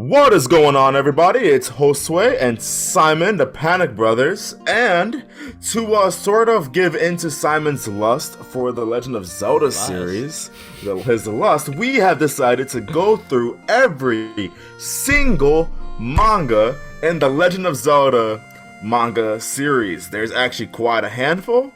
What is going on, everybody? It's Josue and Simon, the Panic Brothers, and to sort of give into Simon's lust for the Legend of Zelda series, his lust, we have decided to go through every single manga in the Legend of Zelda manga series. There's actually quite a handful.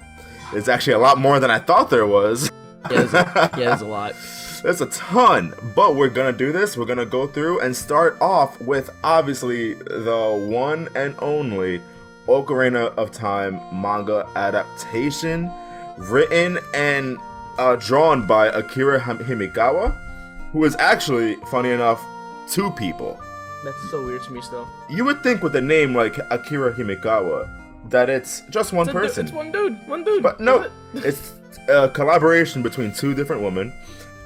There's actually a lot more than I thought there was. There's a lot. There's a ton, but we're gonna do this. We're gonna go through and start off with obviously the one and only Ocarina of Time manga adaptation, written and drawn by Akira Himekawa, who is actually, funny enough, two people. That's so weird to me still. You would think with a name like Akira Himekawa that it's just one person. It's one dude. But no, it's a collaboration between two different women.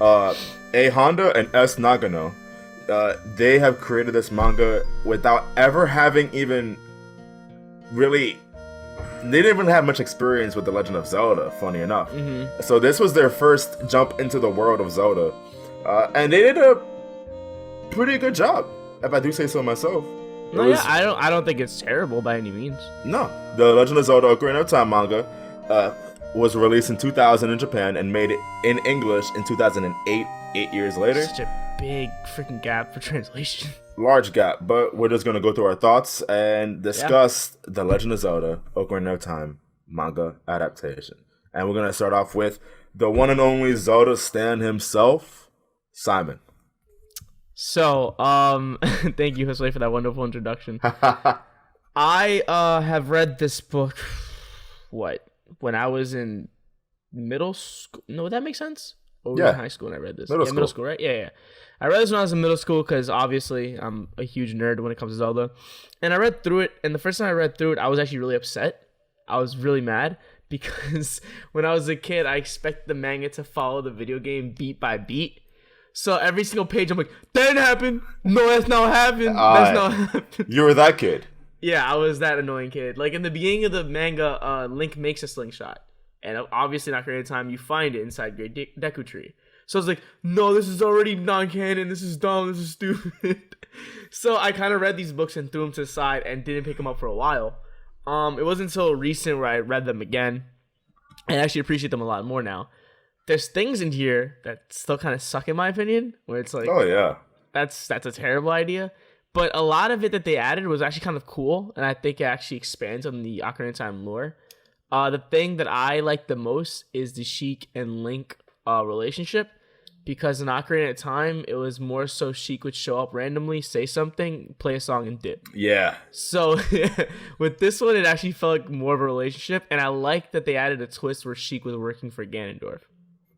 A Honda and S Nagano, they have created this manga without ever having even really, they didn't even have much experience with the Legend of Zelda, funny enough. Mm-hmm. So this was their first jump into the world of Zelda, and they did a pretty good job, if I do say so myself. I don't think it's terrible by any means. No, the Legend of Zelda Ocarina of Time manga, was released in 2000 in Japan and made it in English in 2008, 8 years later. Such a big freaking gap for translation. Large gap, but we're just going to go through our thoughts and discuss The Legend of Zelda Ocarina of Time manga adaptation. And we're going to start off with the one and only Zelda stan himself, Simon. So, thank you, Jose, for that wonderful introduction. I have read this book, when I was in middle school. No, would that make sense? Or in high school when I read this? Middle school, right? Yeah. I read this when I was in middle school because obviously I'm a huge nerd when it comes to Zelda. And I read through it, and the first time I read through it, I was actually really upset. I was really mad because when I was a kid, I expected the manga to follow the video game beat by beat. So every single page, I'm like, that didn't happen. No, that's not happened. That's not happened. You were that kid. Yeah, I was that annoying kid. Like, in the beginning of the manga, Link makes a slingshot. And obviously, in Ocarina of Time, you find it inside Great Deku Tree. So I was like, no, this is already non-canon. This is dumb. This is stupid. So I kind of read these books and threw them to the side and didn't pick them up for a while. It wasn't until recent where I read them again and actually appreciate them a lot more now. There's things in here that still kind of suck, in my opinion, where it's like, oh, yeah, that's a terrible idea. But a lot of it that they added was actually kind of cool, and I think it actually expands on the Ocarina of Time lore. The thing that I like the most is the Sheik and Link relationship, because in Ocarina of Time, it was more so Sheik would show up randomly, say something, play a song, and dip. Yeah. So with this one, it actually felt like more of a relationship, and I like that they added a twist where Sheik was working for Ganondorf.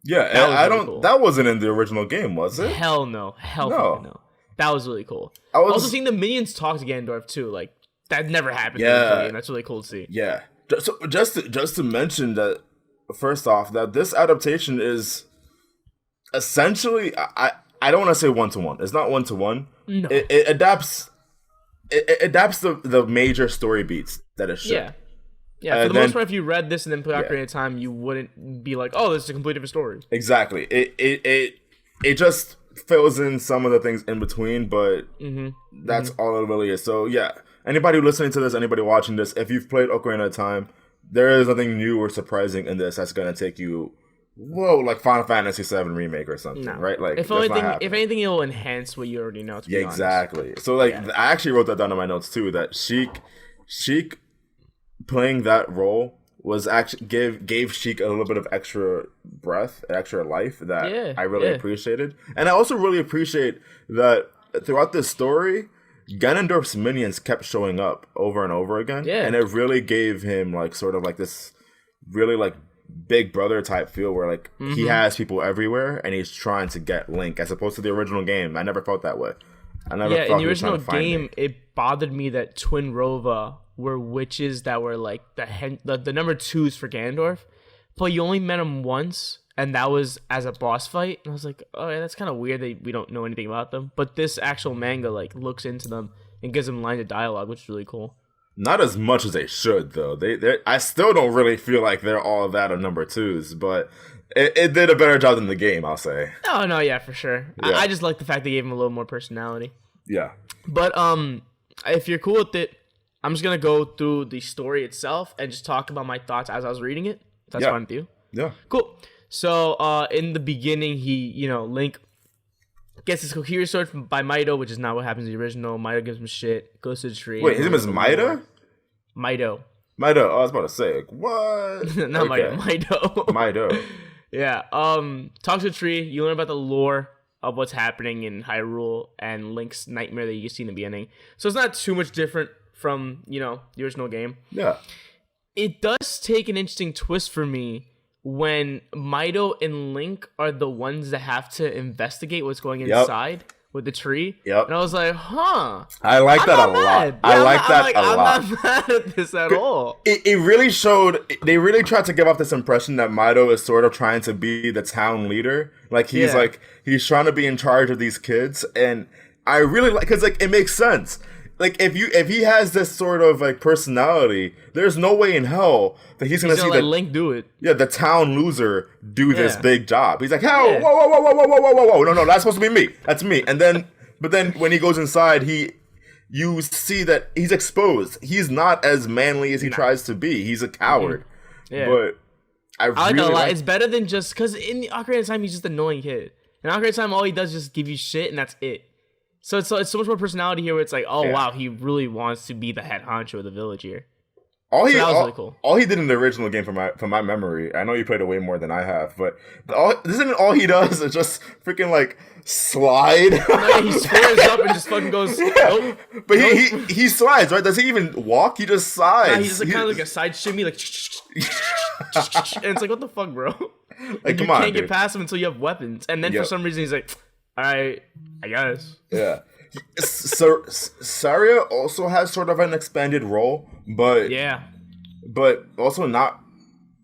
Yeah, that really cool. That wasn't in the original game, was it? Hell no. No. That was really cool. Also seeing the minions talk to Ganondorf too, like that never happened in the game. That's really cool to see. Yeah. So just to mention that, first off, that this adaptation is essentially, I don't want to say 1-to-1. It's not 1-to-1. No. It adapts the major story beats that it should. Yeah. Yeah, for the most part, if you read this and then played Ocarina of Time, you wouldn't be like, oh, this is a completely different story. Exactly. It just fills in some of the things in between, but that's all it really is. So, yeah, anybody listening to this, anybody watching this, if you've played Ocarina of Time, there is nothing new or surprising in this that's going to take you, like Final Fantasy VII Remake or something, right? Like, if anything, it'll enhance what you already know, to be honest. Exactly. So, I actually wrote that down in my notes, too, that Sheik playing that role was actually gave Sheik a little bit of extra breath, extra life that I really appreciated. And I also really appreciate that throughout this story, Ganondorf's minions kept showing up over and over again. Yeah. And it really gave him like sort of like this really like big brother type feel where like he has people everywhere and he's trying to get Link, as opposed to the original game. I never felt that way. In the original game, it bothered me that Twin Rova were witches that were like the number 2s for Ganondorf, but you only met them once, and that was as a boss fight. And I was like, oh yeah, that's kind of weird that we don't know anything about them. But this actual manga like looks into them and gives them lines of dialogue, which is really cool. Not as much as they should, though. I still don't really feel like they're all that of number 2s, but it did a better job than the game, I'll say. No, yeah, for sure. Yeah. I just like the fact they gave him a little more personality. Yeah. But if you're cool with it, I'm just gonna go through the story itself and just talk about my thoughts as I was reading it. That's fine with you? Yeah. Cool. So in the beginning, Link gets his Kokiri sword by Mido, which is not what happens in the original. Mido gives him shit, goes to the tree. Wait, his name is Mida? Mido. Mido. Oh, I was about to say, like, what? Not Mido. Mido. Mido. Yeah. Talk to the tree. You learn about the lore of what's happening in Hyrule and Link's nightmare that you see in the beginning. So it's not too much different from, the original game. Yeah. It does take an interesting twist for me when Mido and Link are the ones that have to investigate what's going inside with the tree. Yep. And I was like, huh. I like that a lot. Yeah, I like that a lot. I'm not mad at this at all. It really showed, they really tried to give off this impression that Mido is sort of trying to be the town leader. Like, he's trying to be in charge of these kids. And I really like, because, like, it makes sense. Like, if he has this sort of, like, personality, there's no way in hell that he's gonna see let Link do it. Yeah, the town loser do this big job. He's like, hell, whoa, no, that's supposed to be me. That's me. But then when he goes inside, you see that he's exposed. He's not as manly as he tries to be. He's a coward. Mm-hmm. Yeah. But I like that a lot. It's better than just, because in the Ocarina of Time, he's just an annoying kid. In Ocarina of Time, all he does is just give you shit, and that's it. So it's so much more personality here where it's like, wow, he really wants to be the head honcho of the village here. That was really cool. All he did in the original game, from my memory, I know you played it way more than I have, but all he does is just freaking, like, slide. No, he squares up and just fucking goes, nope. But he slides, right? Does he even walk? He just slides. Nah, he's kind of like a side shimmy, like, and it's like, what the fuck, bro? Like you can't get past him until you have weapons. And then for some reason, he's like, all right, I guess. Yeah. So Saria also has sort of an expanded role, but also not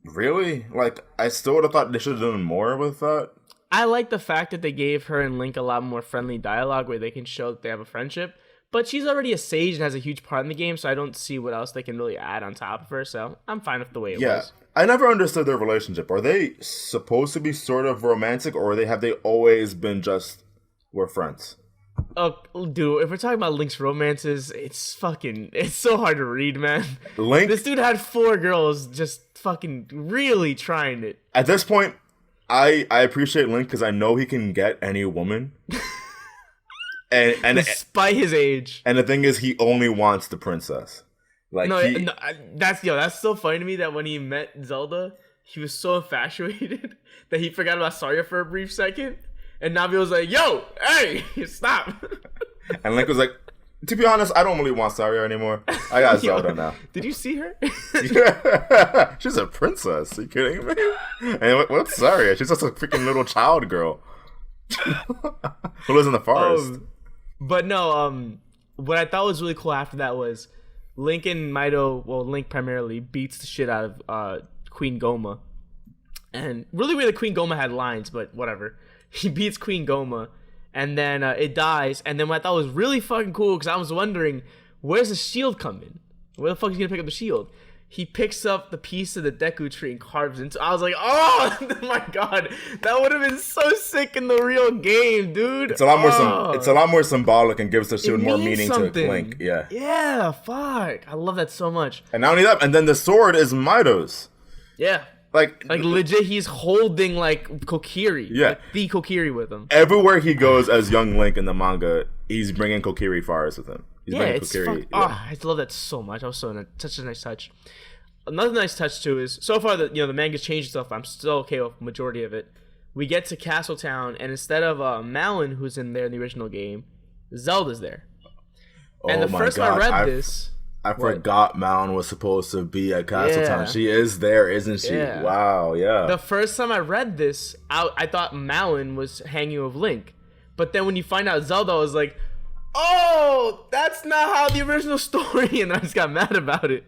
really. Like, I still would have thought they should have done more with that. I like the fact that they gave her and Link a lot more friendly dialogue where they can show that they have a friendship. But she's already a sage and has a huge part in the game, so I don't see what else they can really add on top of her. So I'm fine with the way it was. I never understood their relationship. Are they supposed to be sort of romantic, or have they always been just we're friends? Oh, dude, if we're talking about Link's romances, it's so hard to read, man. This dude had 4 girls just fucking really trying it. At this point, I appreciate Link because I know he can get any woman. and despite his age. And the thing is, he only wants the princess. Like, that's so funny to me that when he met Zelda, he was so infatuated that he forgot about Saria for a brief second. And Navi was like, yo, hey, stop. And Link was like, to be honest, I don't really want Saria anymore. I got Zelda now. Did you see her? Yeah. She's a princess. Are you kidding me? And what's Saria? She's just a freaking little child girl who lives in the forest. But no, what I thought was really cool after that was Link and Mido, well, Link primarily, beats the shit out of Queen Goma. And really weird that Queen Goma had lines, but whatever. He beats Queen Goma, and then it dies. And then what I thought was really fucking cool, because I was wondering, where's the shield coming? Where the fuck is he gonna pick up the shield? He picks up the piece of the Deku tree and carves into. I was like, oh my god, that would have been so sick in the real game, dude. It's a lot more. It's a lot more symbolic and gives the shield more meaning to Link. Yeah. Yeah. Fuck. I love that so much. And not only that, and then the sword is Mido's. Yeah. Like legit, he's holding like Kokiri. Yeah. Like, the Kokiri with him. Everywhere he goes as young Link in the manga, he's bringing Kokiri forest with him. It's I love that so much. Such a nice touch. Another nice touch too is so far that the manga's changed stuff. I'm still okay with the majority of it. We get to Castle Town, and instead of Malon, who's in there in the original game, Zelda's there. And the first time I read this, I forgot Malon was supposed to be at Castle Town. She is there, isn't she? Yeah. Wow, yeah. The first time I read this, I thought Malon was hanging with Link. But then when you find out Zelda, I was like, oh, that's not how the original story, and I just got mad about it.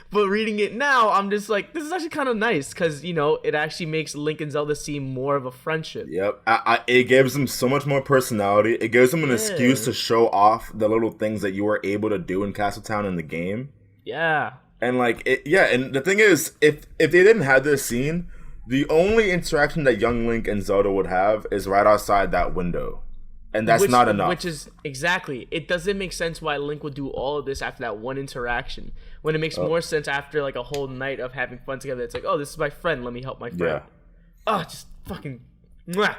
But reading it now, I'm just like, this is actually kind of nice, because, it actually makes Link and Zelda seem more of a friendship. Yep. It gives them so much more personality. It gives them an excuse to show off the little things that you were able to do in Castletown in the game. Yeah. And, and the thing is, if they didn't have this scene, the only interaction that young Link and Zelda would have is right outside that window. And that's not enough. Which is exactly. It doesn't make sense why Link would do all of this after that one interaction. When it makes more sense after like a whole night of having fun together. It's like, oh, this is my friend. Let me help my friend. Yeah. Oh, just fucking. Mwah.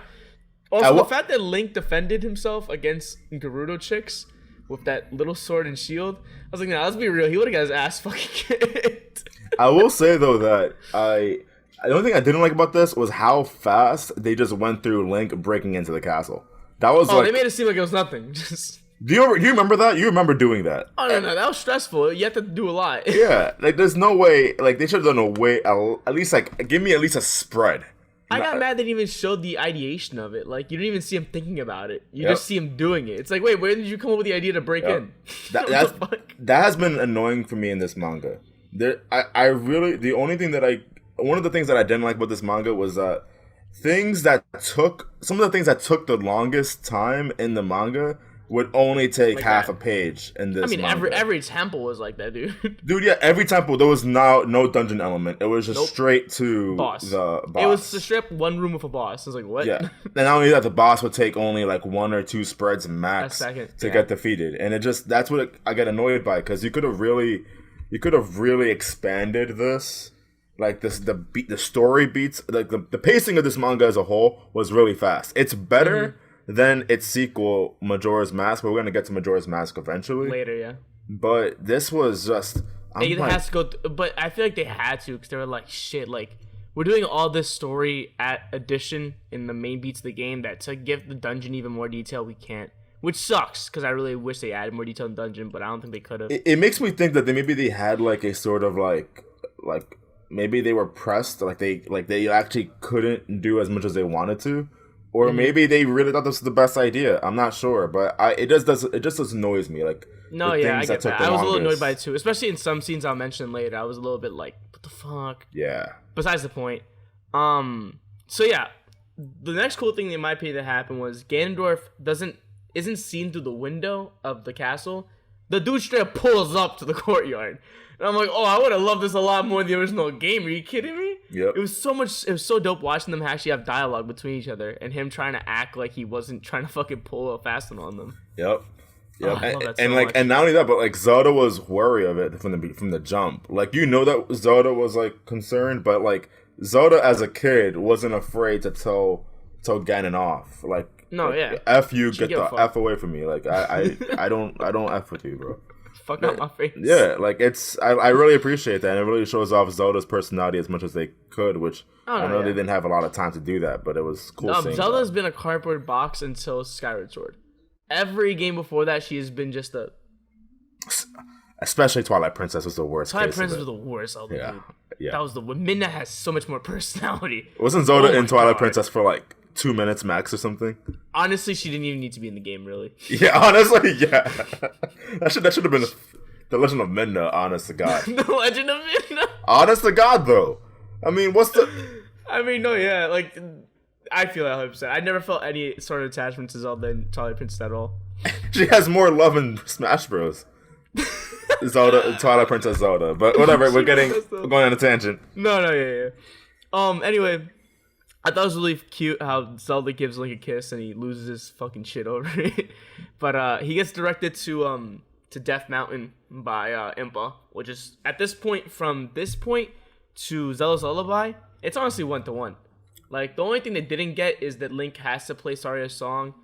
Also, the fact that Link defended himself against Gerudo chicks with that little sword and shield, I was like, nah, let's be real. He would have got his ass fucking kicked. I will say though that the only thing I didn't like about this was how fast they just went through Link breaking into the castle. That was they made it seem like it was nothing. Just do you remember that? You remember doing that? Oh no, that was stressful. You have to do a lot. Yeah, like there's no way. Like they should have done a way. At least like give me at least a spread. I got mad they didn't even show the ideation of it. Like you didn't even see him thinking about it. You just see him doing it. It's like, wait, where did you come up with the idea to break in? That has been annoying for me in this manga. I really one of the things that I didn't like about this manga was some of the things that took the longest time in the manga would only take like half a page in this manga. every temple was like that, dude. Dude, yeah, every temple, there was no dungeon element. It was just straight to the boss. It was to strip one room with a boss. I was like, what? Yeah. And not only that, the boss would take only like 1 or 2 spreads max to get defeated. And that's what I get annoyed by, because you could have really expanded this. Like the story beats, like the pacing of this manga as a whole was really fast. It's better than its sequel, Majora's Mask, but we're gonna get to Majora's Mask eventually. Later, yeah. But this was just. Has to go, but I feel like they had to, because they were like, shit, like we're doing all this story addition in the main beats of the game that to give the dungeon even more detail we can't. Which sucks, because I really wish they added more detail in dungeon, but I don't think they could have. It makes me think that maybe they had like a sort of like maybe they were pressed, like they actually couldn't do as much as they wanted to, or maybe they really thought this was the best idea. I'm not sure, but it just annoys me. Like I get that. I was a little annoyed by it too, especially in some scenes I'll mention later. I was a little bit like, what the fuck? Yeah. Besides the point. So yeah, the next cool thing in my opinion that happened was Ganondorf isn't seen through the window of the castle. The dude straight up pulls up to the courtyard. And I'm like, oh, I would have loved this a lot more in the original game. Are you kidding me? Yep. It was so dope watching them actually have dialogue between each other and him trying to act like he wasn't trying to fucking pull a fast one on them. Yep. Oh, I love that so much. And not only that, but like Zelda was wary of it from the jump. Like that Zelda was like concerned, but like Zelda as a kid wasn't afraid to tell Ganon off. Like, no, yeah. F you, get the F away from me. Like I don't F with you, bro. Fuck out my face. Yeah, like I really appreciate that, and it really shows off Zelda's personality as much as they could, which I know they didn't have a lot of time to do that, but it was cool seeing Zelda's that. been a cardboard box until Skyward Sword. Every game before that, she has been just a... Especially Twilight Princess was the worst. Twilight Princess was the worst Zelda, dude. Yeah. That was Midna has so much more personality. Wasn't Zelda in Twilight Princess for like 2 minutes max or something? Honestly, she didn't even need to be in the game, really. Yeah, honestly, yeah. that should have been the Legend of Midna, honest to God. The Legend of Midna? Honest to God, though. I mean, no, yeah, like, I feel that 100%. I never felt any sort of attachment to Zelda and Twilight Princess at all. She has more love in Smash Bros. Twilight Princess Zelda. But whatever, we're going on a tangent. No, yeah. Anyway, I thought it was really cute how Zelda gives Link a kiss and he loses his fucking shit over it. But he gets directed to Death Mountain by Impa, which is at this point, from this point to Zelda's Lullaby, it's honestly 1-to-1. Like, the only thing they didn't get is that Link has to play Saria's song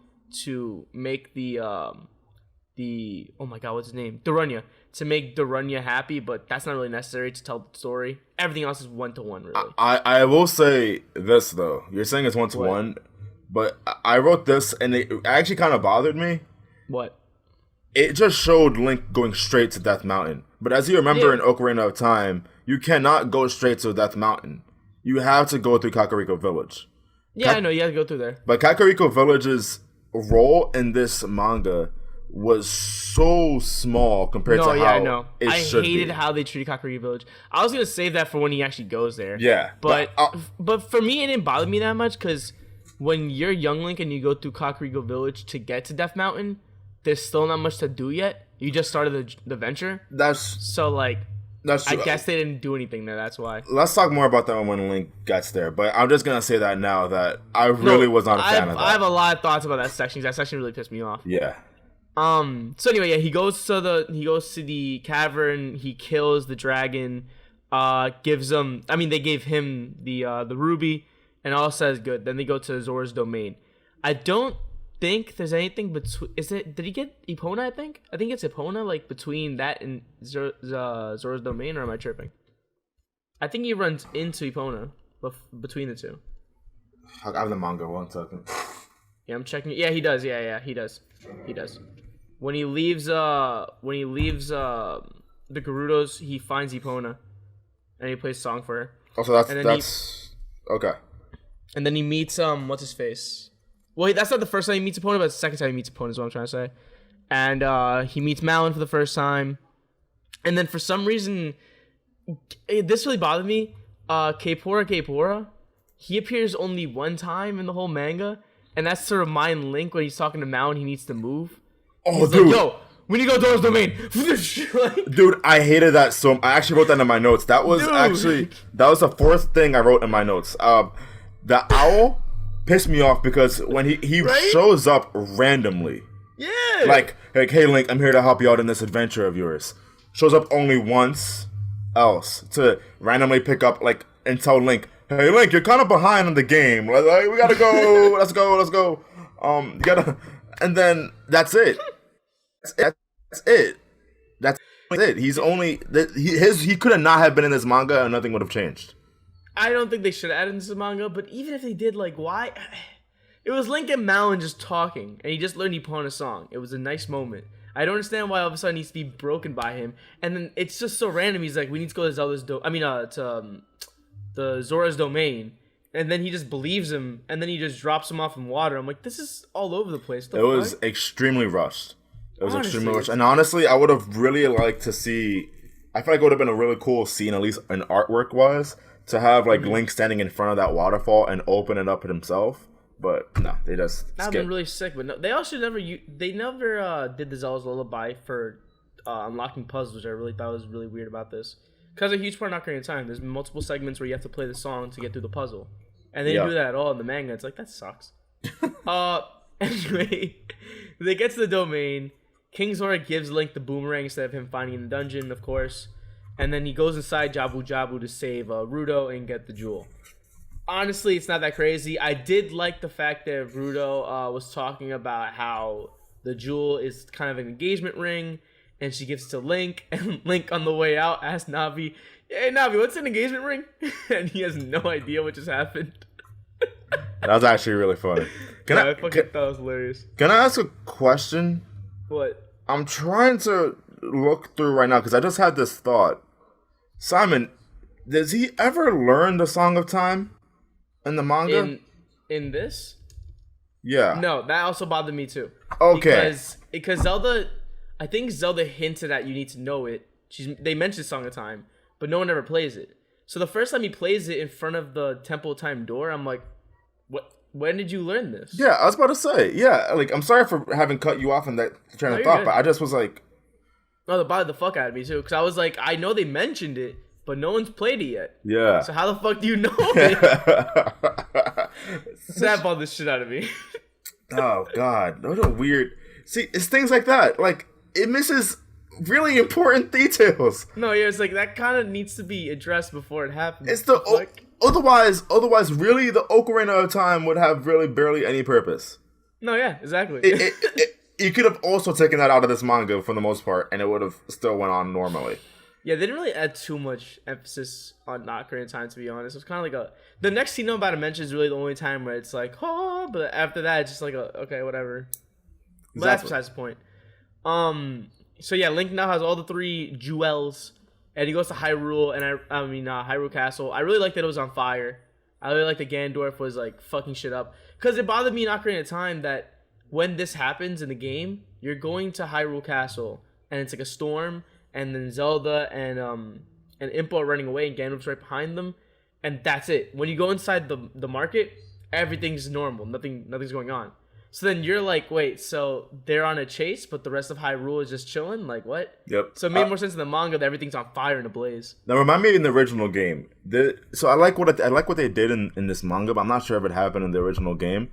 to make the oh my god, what's his name? Darunia. To make Darunia happy, but that's not really necessary to tell the story. Everything else is 1-to-1, really. I will say this, though. You're saying it's 1-to-1, but I wrote this, and it actually kind of bothered me. What? It just showed Link going straight to Death Mountain. But as you remember in Ocarina of Time, you cannot go straight to Death Mountain. You have to go through Kakariko Village. Yeah, I know. You have to go through there. But Kakariko Village's role in this manga was so small compared to how it should be. I hated how they treated Kakariko Village. I was going to save that for when he actually goes there. Yeah. But for me, it didn't bother me that much because when you're young Link and you go through Kakariko Village to get to Death Mountain, there's still not much to do yet. You just started the venture. That's so like That's true. I guess they didn't do anything there. That's why. Let's talk more about that when Link gets there. But I'm just gonna say that now that I really was not a fan of that. I have a lot of thoughts about that section. That section really pissed me off. Yeah. So anyway, yeah, he goes to the cavern. He kills the dragon. Gives him. I mean, they gave him the ruby, and all says good. Then they go to Zora's domain. I don't think there's anything between. Did he get Epona? I think it's Epona, like between that and Zora's domain, or am I tripping? I think he runs into Epona between the two. I have the manga. 1 second. Yeah, I'm checking. Yeah, he does. Yeah, he does. When he leaves the Gerudos, he finds Epona, and he plays a song for her. Oh, so that's okay. And then he meets what's his face? Well, that's not the first time he meets Epona, but it's the second time he meets Epona is what I'm trying to say. And he meets Malon for the first time, and then for some reason, this really bothered me. Kaepora, he appears only one time in the whole manga, and that's to remind Link when he's talking to Malon he needs to move. Oh, he's dude. Like, yo, we need to go to Zora's domain. Dude, I hated that so. I actually wrote that in my notes. That was the fourth thing I wrote in my notes. The owl pissed me off because when he right? shows up randomly. Yeah. Like, hey Link, I'm here to help you out in this adventure of yours. Shows up only once else to randomly pick up and tell Link, hey Link, you're kind of behind on the game. Like, we gotta go. Let's go. You gotta, and then that's it. That's it. He's only he could have not have been in this manga and nothing would have changed. I don't think they should have added this manga, but even if they did, why? It was Link and Malon just talking, and he just learned Epona's song. It was a nice moment. I don't understand why all of a sudden he needs to be broken by him, and then it's just so random. He's like, we need to go to the Zora's domain, and then he just believes him, and then he just drops him off in water. I'm like, this is all over the place. It was extremely rushed. And honestly, I would have really liked to see. I feel like it would have been a really cool scene, at least an artwork wise, to have Link standing in front of that waterfall and open it up himself. But no, they just. That would have been really sick. But no, they also never did the Zelda's Lullaby for unlocking puzzles, which I really thought was really weird about this. Because a huge part of Ocarina of Time, there's multiple segments where you have to play the song to get through the puzzle, and they didn't do that at all in the manga. It's like, that sucks. Anyway, they get to the domain. King Zora gives Link the boomerang instead of him finding in the dungeon, of course. And then he goes inside Jabu Jabu to save Rudo and get the jewel. Honestly, it's not that crazy. I did like the fact that Rudo was talking about how the jewel is kind of an engagement ring, and she gives it to Link. And Link, on the way out, asks Navi, hey, Navi, what's an engagement ring? And he has no idea what just happened. That was actually really funny. I thought it was hilarious. Can I ask a question? What? I'm trying to look through right now because I just had this thought. Simon, does he ever learn the Song of Time in the manga? In this? Yeah. No, that also bothered me too. Okay. Because Zelda, I think Zelda hinted at you need to know it. They mentioned Song of Time, but no one ever plays it. So the first time he plays it in front of the Temple of Time door, I'm like, what? When did you learn this? Yeah, I was about to say. Yeah, I'm sorry for having cut you off in that train of thought, good. But I just was like... No, that bothered the fuck out of me, too. Because I was like, I know they mentioned it, but no one's played it yet. Yeah. So how the fuck do you know it? That bothered the shit out of me. Oh, God. Those are weird... See, it's things like that. It misses really important details. No, yeah, it's that kind of needs to be addressed before it happens. It's the... Otherwise, really, the Ocarina of Time would have really barely any purpose. No, yeah, exactly. You could have also taken that out of this manga for the most part, and it would have still went on normally. Yeah, they didn't really add too much emphasis on Ocarina of Time, to be honest. It was kind of the next scene I'm about to mention is really the only time where it's but after that, it's just okay, whatever. But that's besides the point. So yeah, Link now has all the 3 jewels. And he goes to Hyrule, and Hyrule Castle. I really like that it was on fire. I really like that Ganondorf was fucking shit up. Because it bothered me in Ocarina of Time that when this happens in the game, you're going to Hyrule Castle, and it's a storm, and then Zelda and Impa are running away, and Ganondorf's right behind them, and that's it. When you go inside the market, everything's normal. Nothing's going on. So then you're like, wait, so they're on a chase, but the rest of Hyrule is just chilling? Like, what? Yep. So it made more sense in the manga that everything's on fire and ablaze. Now, remind me in the original game. So I like what they did in this manga, but I'm not sure if it happened in the original game.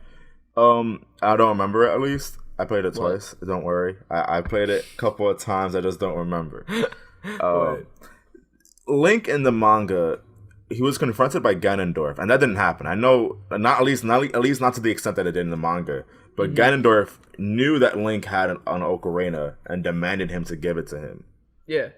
I don't remember it, at least. I played it twice. Don't worry. I played it a couple of times. I just don't remember. Link in the manga, he was confronted by Ganondorf, and that didn't happen. I know, at least not to the extent that it did in the manga. But Ganondorf knew that Link had an ocarina and demanded him to give it to him. Yeah.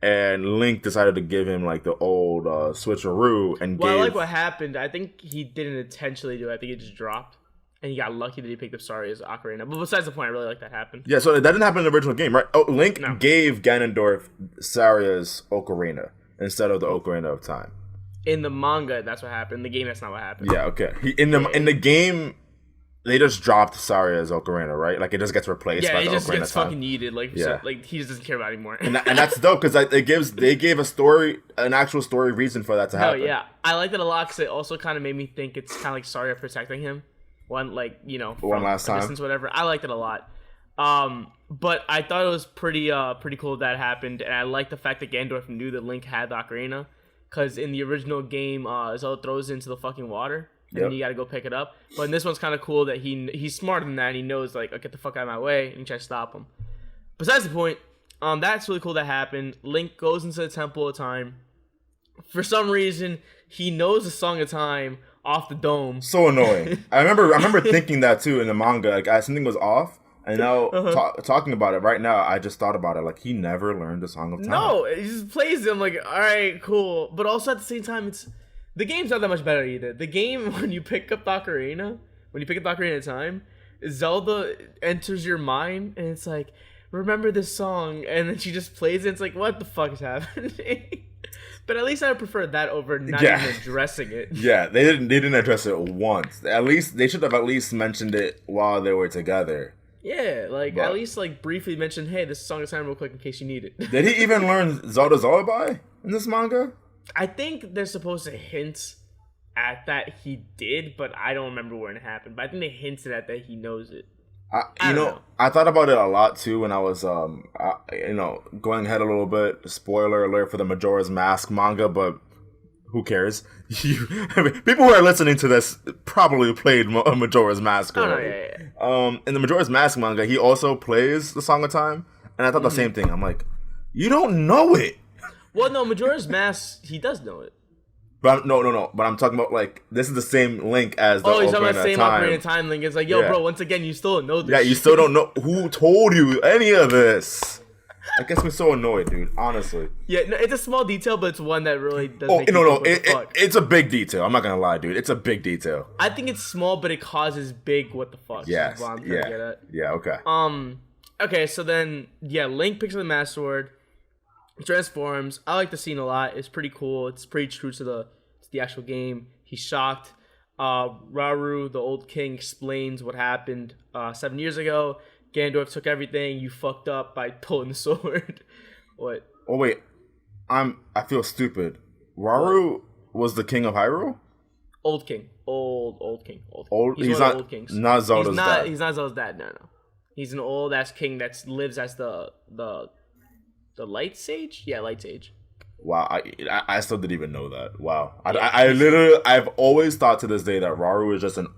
And Link decided to give him like the old switcheroo and I like what happened. I think he didn't intentionally do it. I think it just dropped. And he got lucky that he picked up Saria's ocarina. But besides the point, I really like that happened. Yeah, so that didn't happen in the original game, right? Oh, Link gave Ganondorf Saria's ocarina instead of the Ocarina of Time. In the manga, that's what happened. In the game, that's not what happened. Yeah, okay. In the game, they just dropped Saria's ocarina, right? Like, it just gets replaced by the Ocarina of Time. Yeah, it just gets fucking yeeted. Like he just doesn't care about it anymore. and that's dope, because they gave an actual story reason for that to happen. Oh, yeah. I like that a lot, because it also kind of made me think it's kind of like Saria protecting him. One last time. Distance, whatever. I liked it a lot. But I thought it was pretty cool that happened, and I like the fact that Ganondorf knew that Link had the ocarina, because in the original game, Zelda throws it into the fucking water, and then you got to go pick it up. But in this one's kind of cool that he's smarter than that, and he knows like, oh, get the fuck out of my way, and he tries to stop him. Besides the point, that's really cool that happened. Link goes into the Temple of Time. For some reason, he knows the Song of Time off the dome. So annoying. I remember thinking that too in the manga. Like, something was off. And now, talking about it right now, I just thought about it. Like, he never learned the Song of Time. No, he just plays them like, all right, cool. But also at the same time, the game's not that much better either. The game, when you pick up the Ocarina of Time, Zelda enters your mind, and it's like, remember this song, and then she just plays it. It's like, what the fuck is happening? But at least I prefer that over not even addressing it. Yeah, they didn't address it once. At least they should have at least mentioned it while they were together. Yeah, at least briefly mention, hey, this Song of Time real quick in case you need it. Did he even learn Zelda's Lullaby in this manga? I think they're supposed to hint at that he did, but I don't remember when it happened. But I think they hinted at that he knows it. I thought about it a lot too when I was, going ahead a little bit. Spoiler alert for the Majora's Mask manga, but who cares? People who are listening to this probably played Majora's Mask already. In the Majora's Mask manga, he also plays the Song of Time, and I thought the same thing. I'm like, you don't know it. Well, no, Majora's Mask, he does know it. But no. But I'm talking about this is the same Link as the Ocarina of Time. Oh, he's talking about the same Ocarina of Time Link. It's like, yo, bro, once again, you still don't know this. Yeah, you still don't know. Who told you any of this? That gets me so annoyed, dude. Honestly. Yeah, no, it's a small detail, but it's one that really does. It's a big detail. I'm not gonna lie, dude. It's a big detail. I think it's small, but it causes big. What the fuck? Yes. Yeah. Okay. Okay. So then, Link picks up the Master Sword, transforms. I like the scene a lot. It's pretty cool. It's pretty true to the actual game. He's shocked. Rauru, the old king, explains what happened 7 years ago. Ganondorf took everything. You fucked up by pulling the sword. What? Oh wait, I feel stupid. Rauru was the king of Hyrule. Old king. Old king. He's not old kings. Not Zelda's dad. He's not Zelda's dad. No. He's an old ass king that lives as the light sage. Yeah, light sage. Wow, I still didn't even know that. Wow, I've always thought to this day that Rauru is just an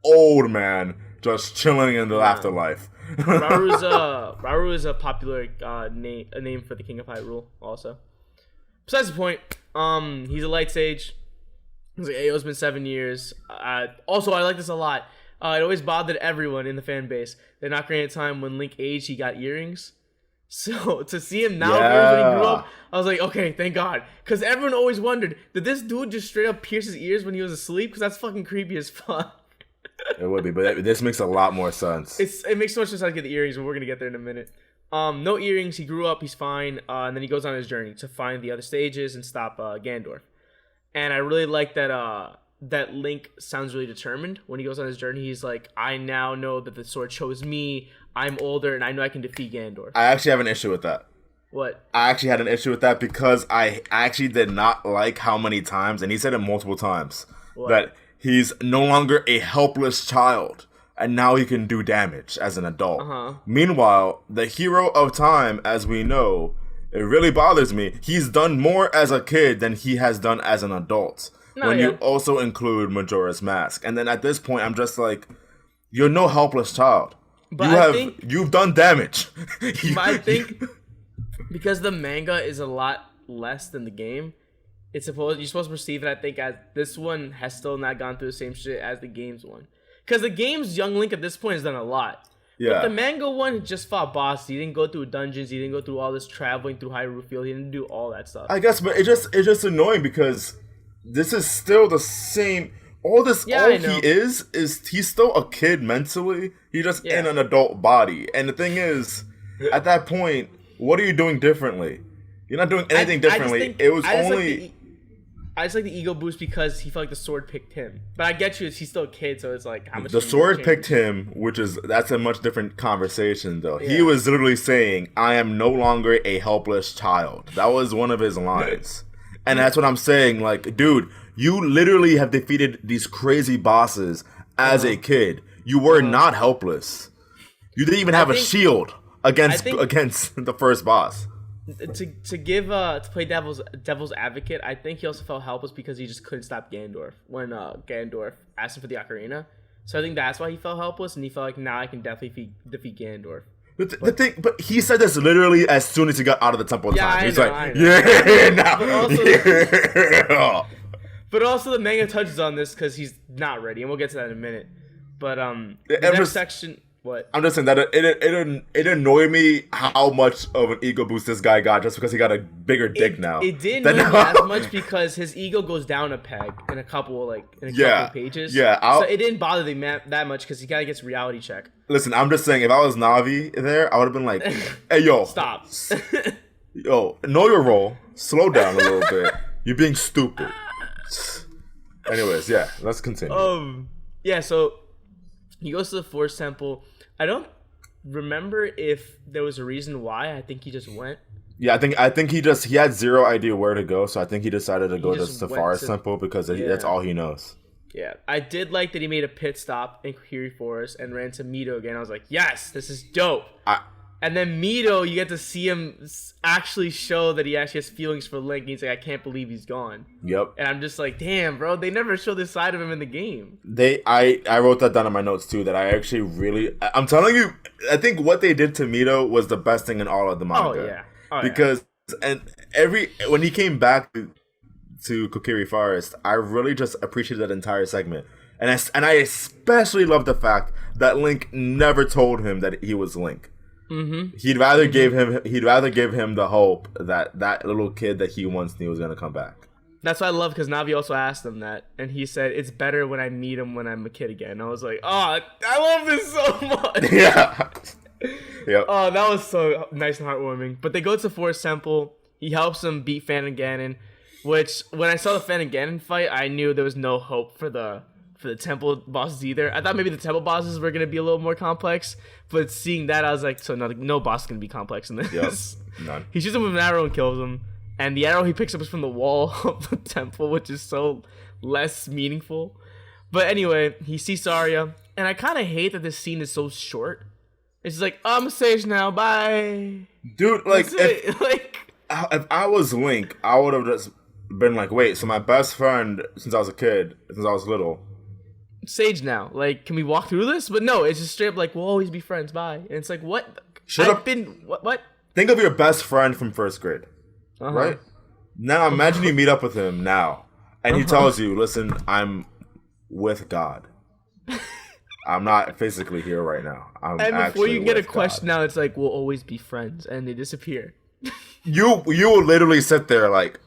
old man just chilling in the afterlife. Rauru is a popular name for the King of Hyrule also. Besides the point, he's a light sage. He's like, hey, it's been 7 years. Also, I like this a lot. It always bothered everyone in the fan base. They're not creating a time when Link aged, he got earrings. So to see him now when he grew up, I was like, okay, thank God. Because everyone always wondered, did this dude just straight up pierce his ears when he was asleep? Because that's fucking creepy as fuck. It would be, but this makes a lot more sense. It makes so much sense to get the earrings, but we're gonna get there in a minute. No earrings. He grew up. He's fine. And then he goes on his journey to find the other stages and stop Ganondorf. And I really like that Link sounds really determined when he goes on his journey. He's like, I now know that the sword chose me. I'm older, and I know I can defeat Ganondorf. I actually have an issue with that. What? I actually had an issue with that because I actually did not like how many times, and he said it multiple times, that he's no longer a helpless child. and now he can do damage as an adult. Uh-huh. Meanwhile, the hero of time, as we know, it really bothers me. He's done more as a kid than he has done as an adult. You also include Majora's Mask. And then at this point, I'm just like, you're no helpless child. But you've done damage. I think because the manga is a lot less than the game, you're supposed to perceive it, I think, as this one has still not gone through the same shit as the game's one. Because the game's Young Link at this point has done a lot. Yeah. But the manga one just fought bosses. He didn't go through dungeons. He didn't go through all this traveling through Hyrule Field. He didn't do all that stuff. I guess, but it's just annoying because this is still the same. All he is he's still a kid mentally. He's just in an adult body. And the thing is, at that point, what are you doing differently? You're not doing anything differently. I just like the ego boost because he felt like the sword picked him. But I get you, he's still a kid, so it's like how much the sword picked him, that's a much different conversation though. Yeah. He was literally saying, "I am no longer a helpless child." That was one of his lines. And that's what I'm saying, like, dude, you literally have defeated these crazy bosses as a kid. You were not helpless. You didn't even have a shield against the first boss. To play devil's advocate, I think he also felt helpless because he just couldn't stop Ganondorf when Ganondorf asked him for the ocarina. So I think that's why he felt helpless, and he felt like, now I can definitely defeat Ganondorf. But he said this literally as soon as he got out of the temple. I know. But also the manga touches on this because he's not ready, and we'll get to that in a minute. But the next section. What? I'm just saying that it annoyed me how much of an ego boost this guy got just because he got a bigger dick now. It didn't annoy me as much because his ego goes down a peg in a couple of pages. Yeah, so it didn't bother me that much because he kind of gets reality check. Listen, I'm just saying, if I was Navi there, I would have been like, "Hey, yo, stop, yo, know your role, slow down a little bit. You're being stupid." Anyways, yeah, let's continue. Yeah, so he goes to the Forest Temple. I don't remember if there was a reason why. I think he just went. Yeah, I think he had zero idea where to go, so I think he decided to go to the Forest Temple because that's all he knows. Yeah, I did like that he made a pit stop in Kokiri Forest and ran to Mito again. I was like, yes, this is dope. And then Mito, you get to see him actually show that he actually has feelings for Link. And he's like, I can't believe he's gone. Yep. And I'm just like, damn, bro, they never show this side of him in the game. I wrote that down in my notes too, that I actually I'm telling you, I think what they did to Mito was the best thing in all of the manga. Because when he came back to Kokiri Forest, I really just appreciated that entire segment. And I especially love the fact that Link never told him that he was Link. Mm-hmm. He'd rather give him the hope that little kid that he once knew was gonna come back. That's what I love, because Navi also asked him that, and he said it's better when I meet him when I'm a kid again. And I was like, oh, I love this so much. Yeah. Yep. Oh, that was so nice and heartwarming. But they go to Forest Temple. He helps them beat Fan and Ganon, which when I saw the Fan and Ganon fight, I knew there was no hope for the temple bosses either. I thought maybe the temple bosses were going to be a little more complex, but seeing that, I was like, so no boss can be complex in this. Yep. None. He shoots him with an arrow and kills him, and the arrow he picks up is from the wall of the temple, which is so less meaningful. But anyway, he sees Saria, and I kind of hate that this scene is so short. It's just like, I'm a sage now, bye. Dude, if I was Link, I would have just been like, wait, so my best friend since I was a kid, since I was little, sage now, like, can we walk through this? But no, it's just straight up like, we'll always be friends, bye. And it's like, what? What? Think of your best friend from first grade, right? Now imagine you meet up with him now, and he tells you, listen, I'm with God. I'm not physically here right now. And before you get a question now, it's like, we'll always be friends, and they disappear. You will literally sit there like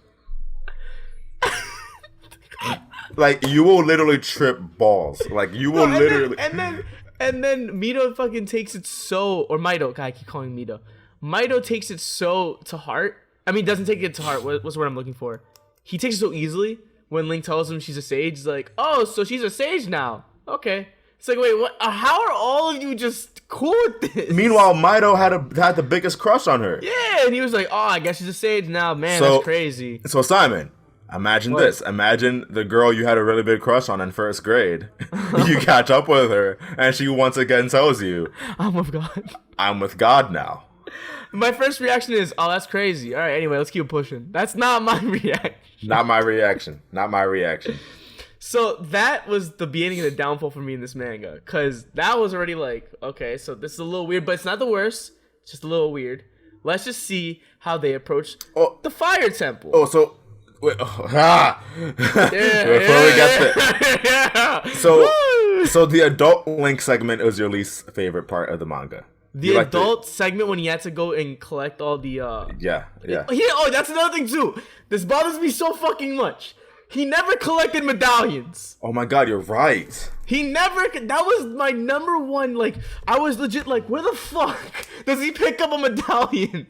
you will literally trip balls. Like, you will literally. And then Mito fucking takes it so, or Mito. God, I keep calling Mito. Mito takes it so to heart. I mean, doesn't take it to heart. What's the word I'm looking for? He takes it so easily when Link tells him she's a sage. He's like, oh, so she's a sage now. Okay. It's like, wait, what? How are all of you just cool with this? Meanwhile, Mito had the biggest crush on her. Yeah, and he was like, oh, I guess she's a sage now. Man, that's crazy. So, Simon, Imagine this. Imagine the girl you had a really big crush on in first grade. You catch up with her, and she once again tells you, I'm with God. I'm with God now. My first reaction is, oh, that's crazy. All right, anyway, let's keep pushing. That's not my reaction. Not my reaction. Not my reaction. So that was the beginning of the downfall for me in this manga. Because that was already like, okay, so this is a little weird, but it's not the worst. It's just a little weird. Let's just see how they approach the Fire Temple. Oh, so... Wait, Before we get there. So the adult Link segment was your least favorite part of the manga. The adult segment when he had to go and collect all the Yeah. Oh, that's another thing too. This bothers me so fucking much. He never collected medallions. Oh my god, you're right. He never. That was my number one. Like, I was legit like, where the fuck does he pick up a medallion?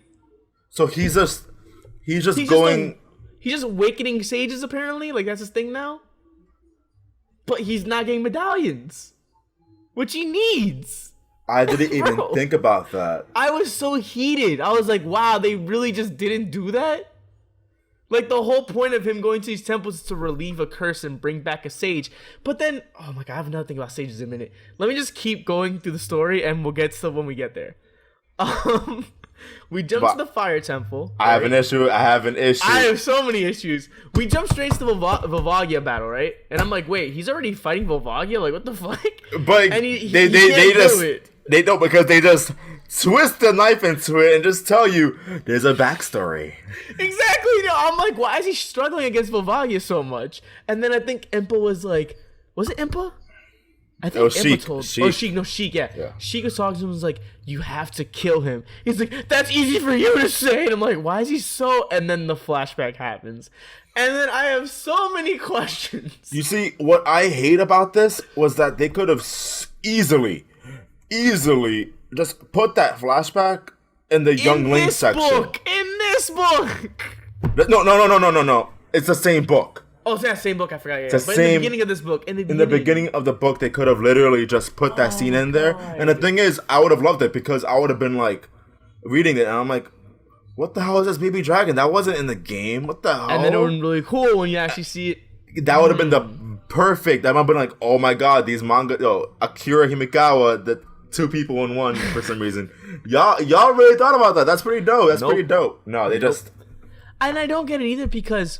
So he's just going. He's just awakening sages apparently. Like, that's his thing now. But he's not getting medallions, which he needs. I didn't even think about that. I was so heated. I was like, wow, they really just didn't do that? Like, the whole point of him going to these temples is to relieve a curse and bring back a sage. But then, oh my god, I have another thing about sages in a minute. Let me just keep going through the story and we'll get to when we get there. We jump to the Fire Temple. I have an issue. I have so many issues. We jump straight to the Volvagia battle, right? And I'm like, wait, he's already fighting Volvagia? Like, what the fuck? But and they don't, because they just twist the knife into it and just tell you there's a backstory. Exactly. I'm like, why is he struggling against Volvagia so much? And then I think Impa was like, was it Impa? I think Sheik, yeah. Sheik was talking to him and was like, you have to kill him. He's like, that's easy for you to say. And I'm like, why is he so... And then the flashback happens. And then I have so many questions. You see, what I hate about this was that they could have easily just put that flashback in the Young Link section. In this book! No. It's the same book. Oh, it's that same book. I forgot. Yeah. But in the beginning of this book, in the beginning of the book, they could have literally just put that scene in there. God. And the thing is, I would have loved it because I would have been like reading it, and I'm like, "What the hell is this baby dragon? That wasn't in the game. What the hell?" And then it would have been really cool when you actually see it. That would have been the perfect. That would have been like, "Oh my god, these manga, Akira Himikawa, the two people in one for some reason." Y'all really thought about that. That's pretty dope. Pretty dope. No, they just. And I don't get it either because.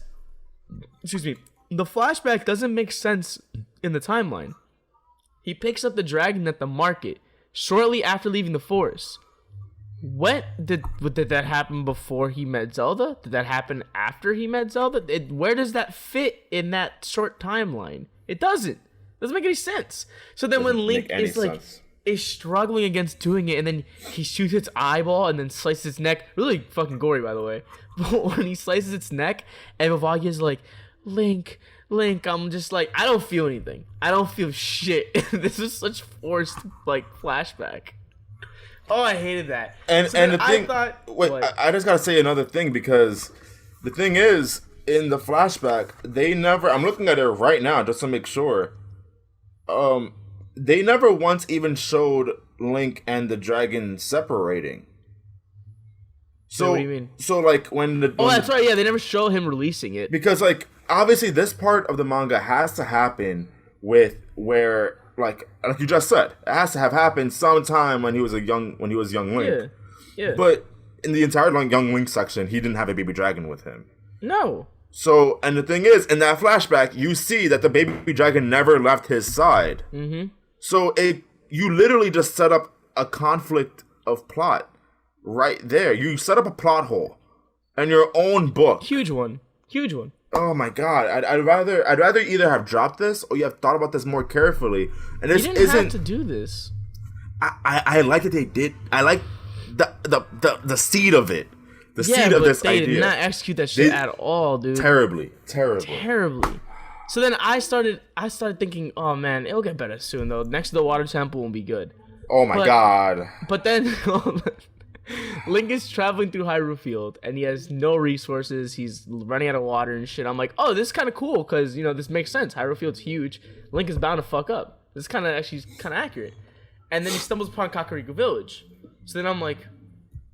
Excuse me. The flashback doesn't make sense in the timeline. He picks up the dragon at the market shortly after leaving the forest. Did that happen before he met Zelda? Did that happen after he met Zelda? Where does that fit in that short timeline? It doesn't. Doesn't make any sense. So then when Link is struggling against doing it, and then he shoots its eyeball and then slices its neck. Really fucking gory, by the way. But when he slices its neck, and Volvagia is like, Link, I'm just like, I don't feel anything. I don't feel shit. This is such forced, like, flashback. Oh, I hated that. And the thing, I just gotta say another thing, because the thing is, in the flashback, they never, I'm looking at it right now just to make sure, they never once even showed Link and the dragon separating. So, what do you mean? So, like, that's right, yeah, they never show him releasing it. Because, like, obviously this part of the manga has to happen with where, like you just said, it has to have happened sometime when he was young Link. Yeah. But in the entire Young Link section, he didn't have a baby dragon with him. No. So, and the thing is, in that flashback, you see that the baby dragon never left his side. Mm-hmm. So you literally just set up a conflict of plot right there. You set up a plot hole in your own book. Huge one. Oh my god! I'd rather either have dropped this or you have thought about this more carefully. And this you didn't have to do this. I like that they did. I like the seed of it. The seed of this idea. They did not execute that shit at all, dude. Terribly. So then I started thinking, oh man, it'll get better soon though. Next to the water temple will be good. Oh my god. But then Link is traveling through Hyrule Field and he has no resources. He's running out of water and shit. I'm like, oh, this is kind of cool because, this makes sense. Hyrule Field's huge. Link is bound to fuck up. This is kind of accurate. And then he stumbles upon Kakariko Village. So then I'm like,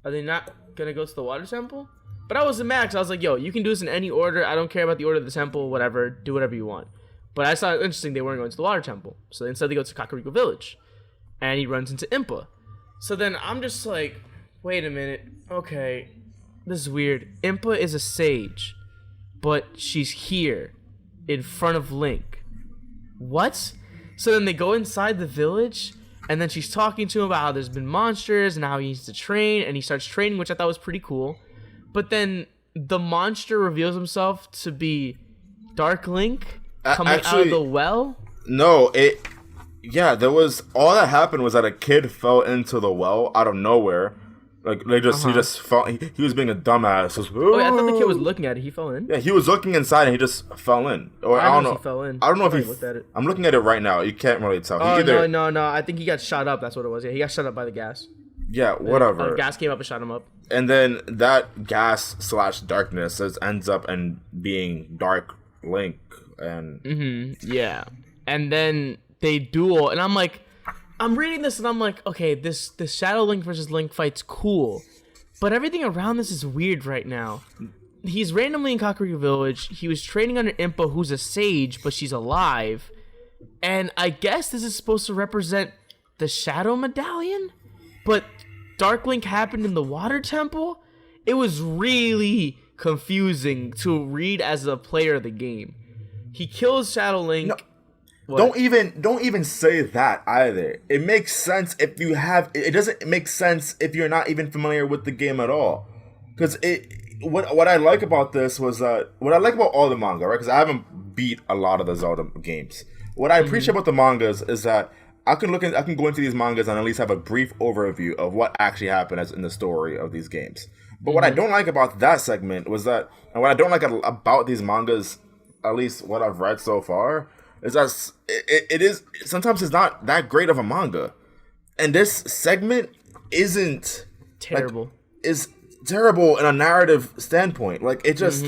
are they not going to go to the water temple? But I wasn't mad, 'cause I was like, yo, you can do this in any order. I don't care about the order of the temple, whatever. Do whatever you want. But I saw it interesting they weren't going to the water temple. So instead they go to Kakariko Village. And he runs into Impa. So then I'm just like, wait a minute. Okay, this is weird. Impa is a sage, but she's here in front of Link. What? So then they go inside the village, and then she's talking to him about how there's been monsters and how he needs to train, and he starts training, which I thought was pretty cool. But then the monster reveals himself to be Dark Link coming out of the well. No, there was, all that happened was that a kid fell into the well out of nowhere. Like, he just fell. He was being a dumbass. Just, oh, I thought the kid was looking at it. He fell in. Yeah, he was looking inside and he just fell in. Or I don't know. He fell in. I don't know if he looked at it. I'm looking at it right now. You can't really tell. Oh, no. I think he got shot up. That's what it was. Yeah, he got shot up by the gas. Yeah, whatever. Gas came up and shot him up. And then that gas/darkness ends up and being Dark Link. And yeah. And then they duel, and I'm reading this and I'm like, okay, this Shadow Link versus Link fight's cool, but everything around this is weird right now. He's randomly in Kakariko Village. He was training under Impa, who's a sage, but she's alive. And I guess this is supposed to represent the Shadow Medallion, but Dark Link happened in the Water Temple. It was really confusing to read as a player of the game. He kills Shadow Link. No, don't even say that either. It makes sense if you have. It doesn't make sense if you're not even familiar with the game at all. Because what I like about this was what I like about all the manga, right? Because I haven't beat a lot of the Zelda games. What I appreciate about the mangas is that I can go into these mangas and at least have a brief overview of what actually happened in the story of these games. But what I don't like about that segment was that, and what I don't like about these mangas, at least what I've read so far, is that it is sometimes it's not that great of a manga, and this segment isn't terrible. Is terrible in a narrative standpoint. Like, it just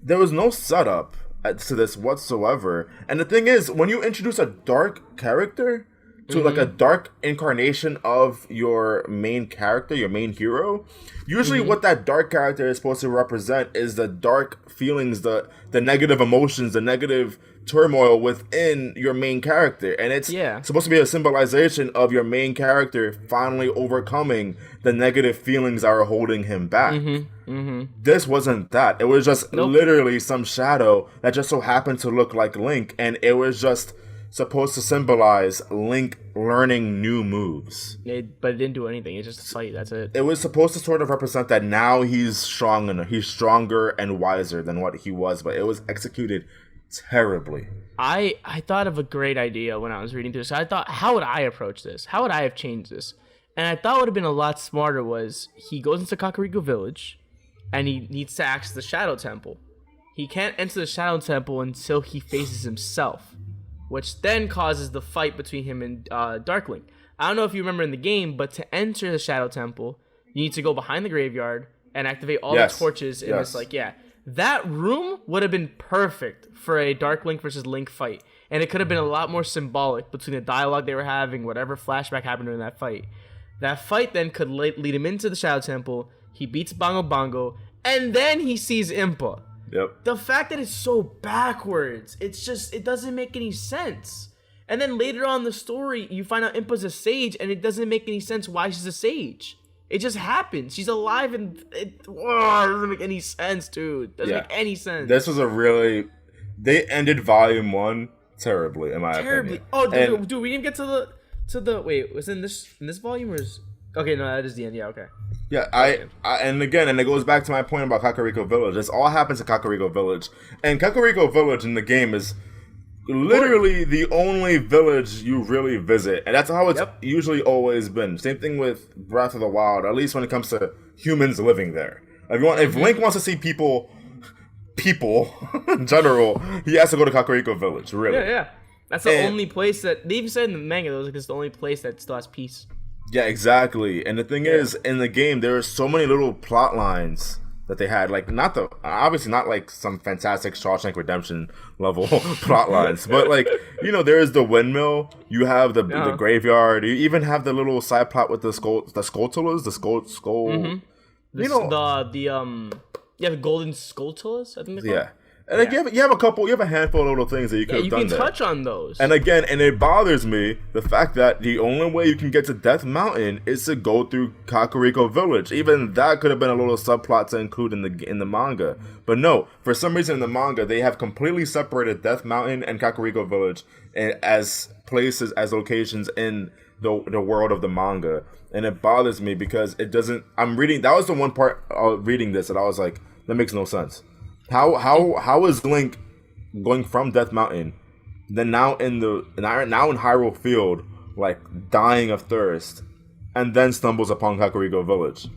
there was no setup to this whatsoever. And the thing is, when you introduce a dark character to like a dark incarnation of your main character, your main hero, usually what that dark character is supposed to represent is the dark feelings, the negative emotions, the negative turmoil within your main character. And it's supposed to be a symbolization of your main character finally overcoming the negative feelings that are holding him back. This wasn't that. It was just literally some shadow that just so happened to look like Link, and it was just supposed to symbolize Link learning new moves. But it didn't do anything. It's just a fight. That's it. It was supposed to sort of represent that now he's strong and he's stronger and wiser than what he was, but it was executed terribly. I thought of a great idea when I was reading through this. I thought, how would I approach this? How would I have changed this? And I thought would have been a lot smarter was he goes into Kakariko Village and he needs to access the Shadow Temple. He can't enter the Shadow Temple until he faces himself, which then causes the fight between him and Dark Link. I don't know if you remember in the game, but to enter the Shadow Temple, you need to go behind the graveyard and activate all the torches in this, that room would have been perfect for a Dark Link versus Link fight. And it could have been a lot more symbolic between the dialogue they were having, whatever flashback happened during that fight. That fight then could lead him into the Shadow Temple. He beats Bongo Bongo, and then he sees Impa. Yep. The fact that it's so backwards, it doesn't make any sense. And then later on in the story, you find out Impa's a sage, and it doesn't make any sense why she's a sage. It just happens. She's alive, and it doesn't make any sense, dude. Doesn't make any sense. This was they ended Volume 1 terribly, in my opinion. Oh, dude, we didn't get to the wait, was it in this volume, or is... Okay, no, that is the end. Yeah, okay. Yeah, and it goes back to my point about Kakariko Village. This all happens in Kakariko Village. And Kakariko Village in the game is literally the only village you really visit. And that's how it's usually always been. Same thing with Breath of the Wild, at least when it comes to humans living there. If Link wants to see people in general, he has to go to Kakariko Village, really. Yeah. That's the only place that... They even said in the manga, though, it's the only place that still has peace. Yeah, exactly. And the thing is, in the game, there are so many little plot lines that they had. Like, obviously not like some fantastic Shawshank Redemption level plot lines, but there is the windmill. You have the graveyard. You even have the little side plot with the skulltulas, the skull. Yeah, the golden skulltulas, I think they're called. Yeah. And again, you have a handful of little things that you could have done there. You can touch on those. And again, and it bothers me the fact that the only way you can get to Death Mountain is to go through Kakariko Village. Even that could have been a little subplot to include in the manga. But no, for some reason in the manga, they have completely separated Death Mountain and Kakariko Village as places, as locations in the world of the manga. And it bothers me because it doesn't... that was the one part reading this that I was like, that makes no sense. How is Link going from Death Mountain, then now in Hyrule Field, like dying of thirst, and then stumbles upon Kakariko Village?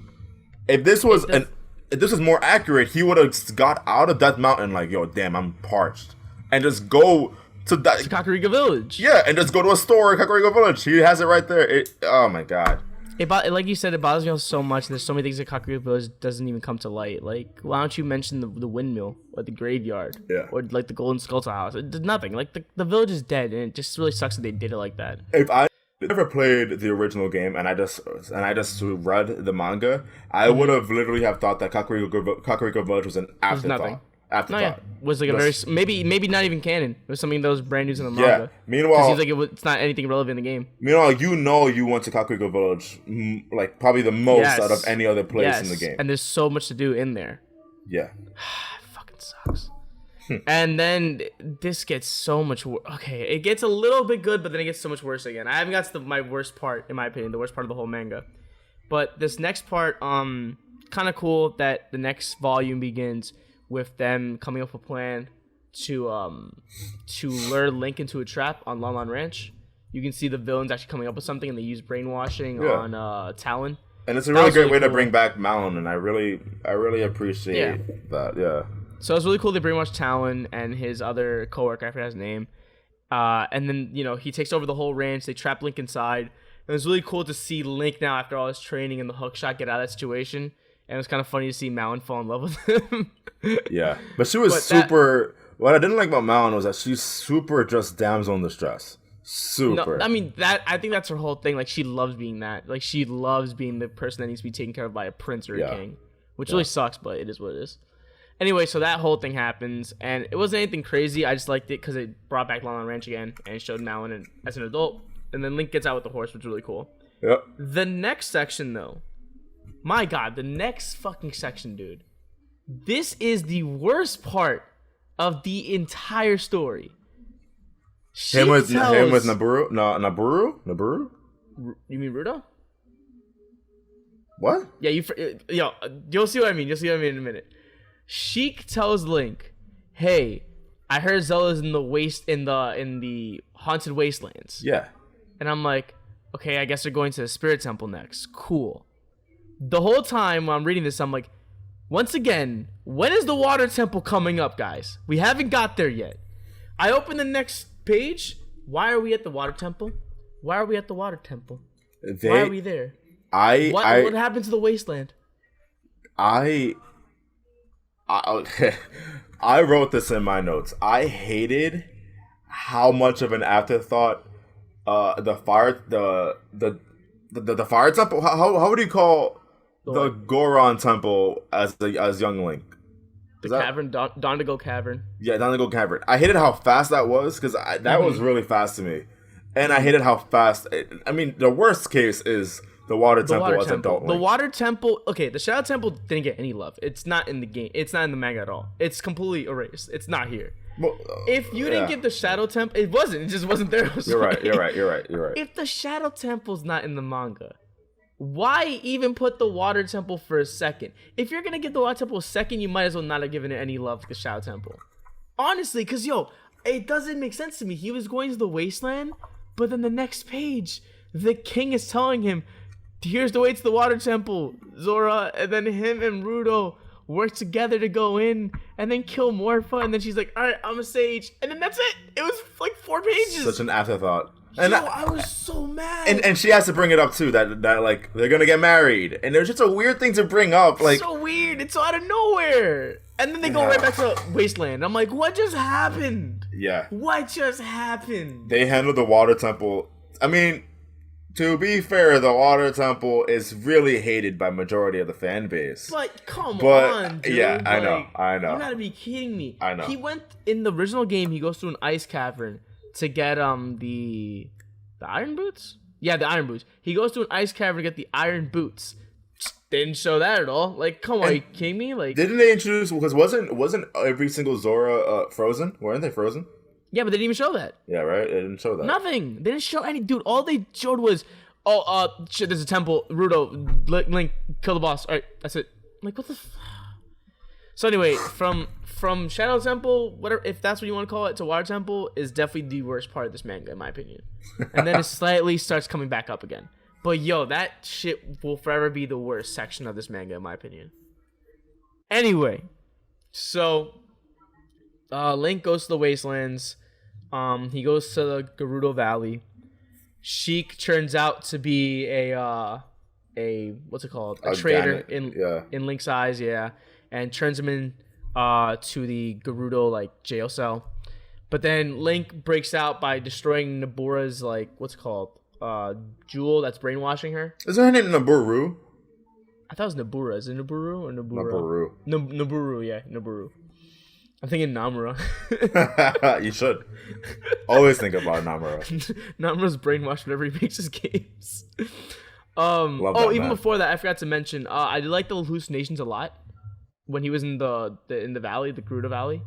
If this was more accurate, he would have got out of Death Mountain like, yo, damn, I'm parched, and just go to Kakariko Village. Yeah, and just go to a store in Kakariko Village. He has it right there. Oh my god. Like you said, it bothers me so much. There's so many things that Kakariko Village doesn't even come to light. Like, why don't you mention the windmill or the graveyard? Yeah. Or like the Golden Skulltula house? It did nothing. Like the village is dead, and it just really sucks that they did it like that. If I never played the original game and I just read the manga, I would have literally have thought that Kakariko Village was an afterthought. It was like a very maybe not even canon. It was something that was brand new in the manga. Yeah. Meanwhile, it seems like it's not anything relevant in the game. Meanwhile, you went to Kakariko Village like probably the most out of any other place in the game. And there's so much to do in there. Yeah. It fucking sucks. And then this gets so much worse. Okay, it gets a little bit good, but then it gets so much worse again. I haven't got to my worst part, in my opinion, the worst part of the whole manga. But this next part, kind of cool that the next volume begins with them coming up with a plan to lure Link into a trap on Lon Lon Ranch. You can see the villains actually coming up with something, and they use brainwashing on Talon. And it's a really great way to bring back Malon, and I really appreciate that. Yeah. So it's really cool they brainwashed Talon and his other coworker, I forgot his name. And then, he takes over the whole ranch. They trap Link inside. And it's really cool to see Link now, after all his training and the hookshot, get out of that situation. And it was kind of funny to see Malon fall in love with him. Yeah. But she was what I didn't like about Malon was that she's super just damsel in distress. Super. No, I mean, I think that's her whole thing. Like, she loves being that. Like, she loves being the person that needs to be taken care of by a prince or a king. Which really sucks, but it is what it is. Anyway, so that whole thing happens. And it wasn't anything crazy. I just liked it because it brought back Lon Lon Ranch again. And it showed Malon as an adult. And then Link gets out with the horse, which is really cool. Yep. The next section, though. My God, the next fucking section, dude. This is the worst part of the entire story. Him with Naburu? No, Naburu? You mean Ruto? What? Yeah, you'll see what I mean. You'll see what I mean in a minute. Sheik tells Link, "Hey, I heard Zelda's in the haunted wastelands." Yeah. And I'm like, okay, I guess they're going to the Spirit Temple next. Cool. The whole time when I'm reading this, I'm like, once again, when is the Water Temple coming up, guys? We haven't got there yet. I open the next page. Why are we at the Water Temple? Why are we at the Water Temple? Why are we there? What happened to the wasteland? I wrote this in my notes. I hated how much of an afterthought the fire temple. How would you call the Goron temple as young Link? Cavern, Dondigo Cavern. Yeah, Dondigo Cavern. I hated how fast that was because that was really fast to me, and I hated how fast. The worst case is the Water Temple as adult Link. The Water Temple. Okay, the Shadow Temple didn't get any love. It's not in the game. It's not in the manga at all. It's completely erased. It's not here. Well, if you didn't get the Shadow Temple, it wasn't. It just wasn't there. You're right. If the Shadow Temple's not in the manga, why even put the Water Temple for a second? If you're gonna give the Water Temple a second, you might as well not have given it any love to the Shadow Temple. Honestly, because it doesn't make sense to me. He was going to the wasteland, but then the next page, the king is telling him, "Here's the way to the Water Temple, Zora," and then him and Ruto work together to go in and then kill Morpha, and then she's like, "All right, I'm a sage," and then that's it. It was like 4 pages. Such an afterthought. And I was so mad. And she has to bring it up too that like they're gonna get married, and there's just a weird thing to bring up. Like, so weird. It's so out of nowhere. And then they go right back to Wasteland. I'm like, what just happened? Yeah. What just happened? They handled the Water Temple. I mean, To be fair, the Water Temple is really hated by majority of the fan base. But come on, dude. Yeah, I know. You gotta be kidding me. I know. He went in the original game. He goes through an ice cavern to get the iron boots. Yeah, the iron boots. He goes to an ice cavern to get the iron boots. Didn't show that at all. Like, come on, are you kidding me? Like, didn't they introduce? Because wasn't every single Zora frozen? Weren't they frozen? Yeah, but they didn't even show that. Yeah, right. They didn't show that. Nothing. They didn't show any. Dude, all they showed was, shit. There's a temple. Ruto, Link, kill the boss. All right, that's it. I'm like, what the? So anyway, from Shadow Temple, whatever, if that's what you want to call it, to Water Temple is definitely the worst part of this manga, in my opinion. And then it slightly starts coming back up again. But yo, that shit will forever be the worst section of this manga, in my opinion. Anyway, so Link goes to the Wastelands. He goes to the Gerudo Valley. Sheik turns out to be a what's it called? A traitor in Link's eyes, yeah, and turns him in to the Gerudo like jail cell. But then Link breaks out by destroying Naboora's like what's it called? Jewel that's brainwashing her. Is her name Nabooru? I thought it was Nabooru. Is it Nabooru or Nabooru? Nabooru, yeah, Nabooru. I'm thinking Namura. You should. Always think about Namura. Namura's brainwashed whenever he makes his games. Before that, I forgot to mention, I did like the hallucinations a lot. When he was in the valley, the Gerudo Valley.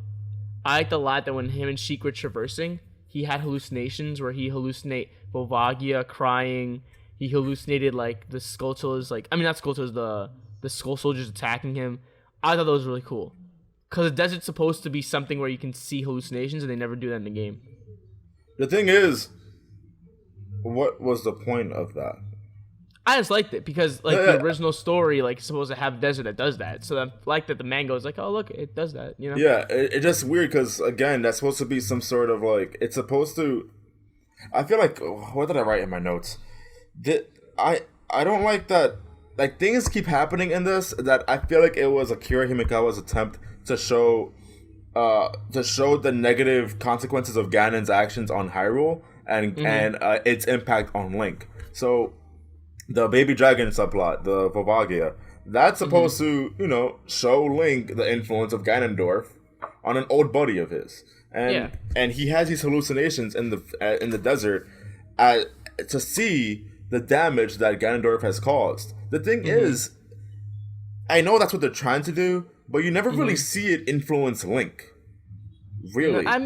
I liked a lot that when him and Sheik were traversing, he had hallucinations where he hallucinate Volvagia crying. He hallucinated like the Skulltulas, not Skulltulas, the Skull Soldiers attacking him. I thought that was really cool. Because the desert's supposed to be something where you can see hallucinations, and they never do that in the game. The thing is, what was the point of that? I just liked it because, the original story, is supposed to have a desert that does that. So I like that the manga is like, oh, look, it does that, you know? Yeah, it's just weird because, again, that's supposed to be some sort of, it's supposed to... I feel like... What did I write in my notes? I don't like that... things keep happening in this that I feel like it was Akira Himekawa's attempt to show the negative consequences of Ganon's actions on Hyrule and its impact on Link. So the baby dragon subplot, the Volvagia, that's supposed to show Link the influence of Ganondorf on an old buddy of his, and he has these hallucinations in the desert to see the damage that Ganondorf has caused. The thing is, I know that's what they're trying to do, but you never really see it influence Link. Really? Not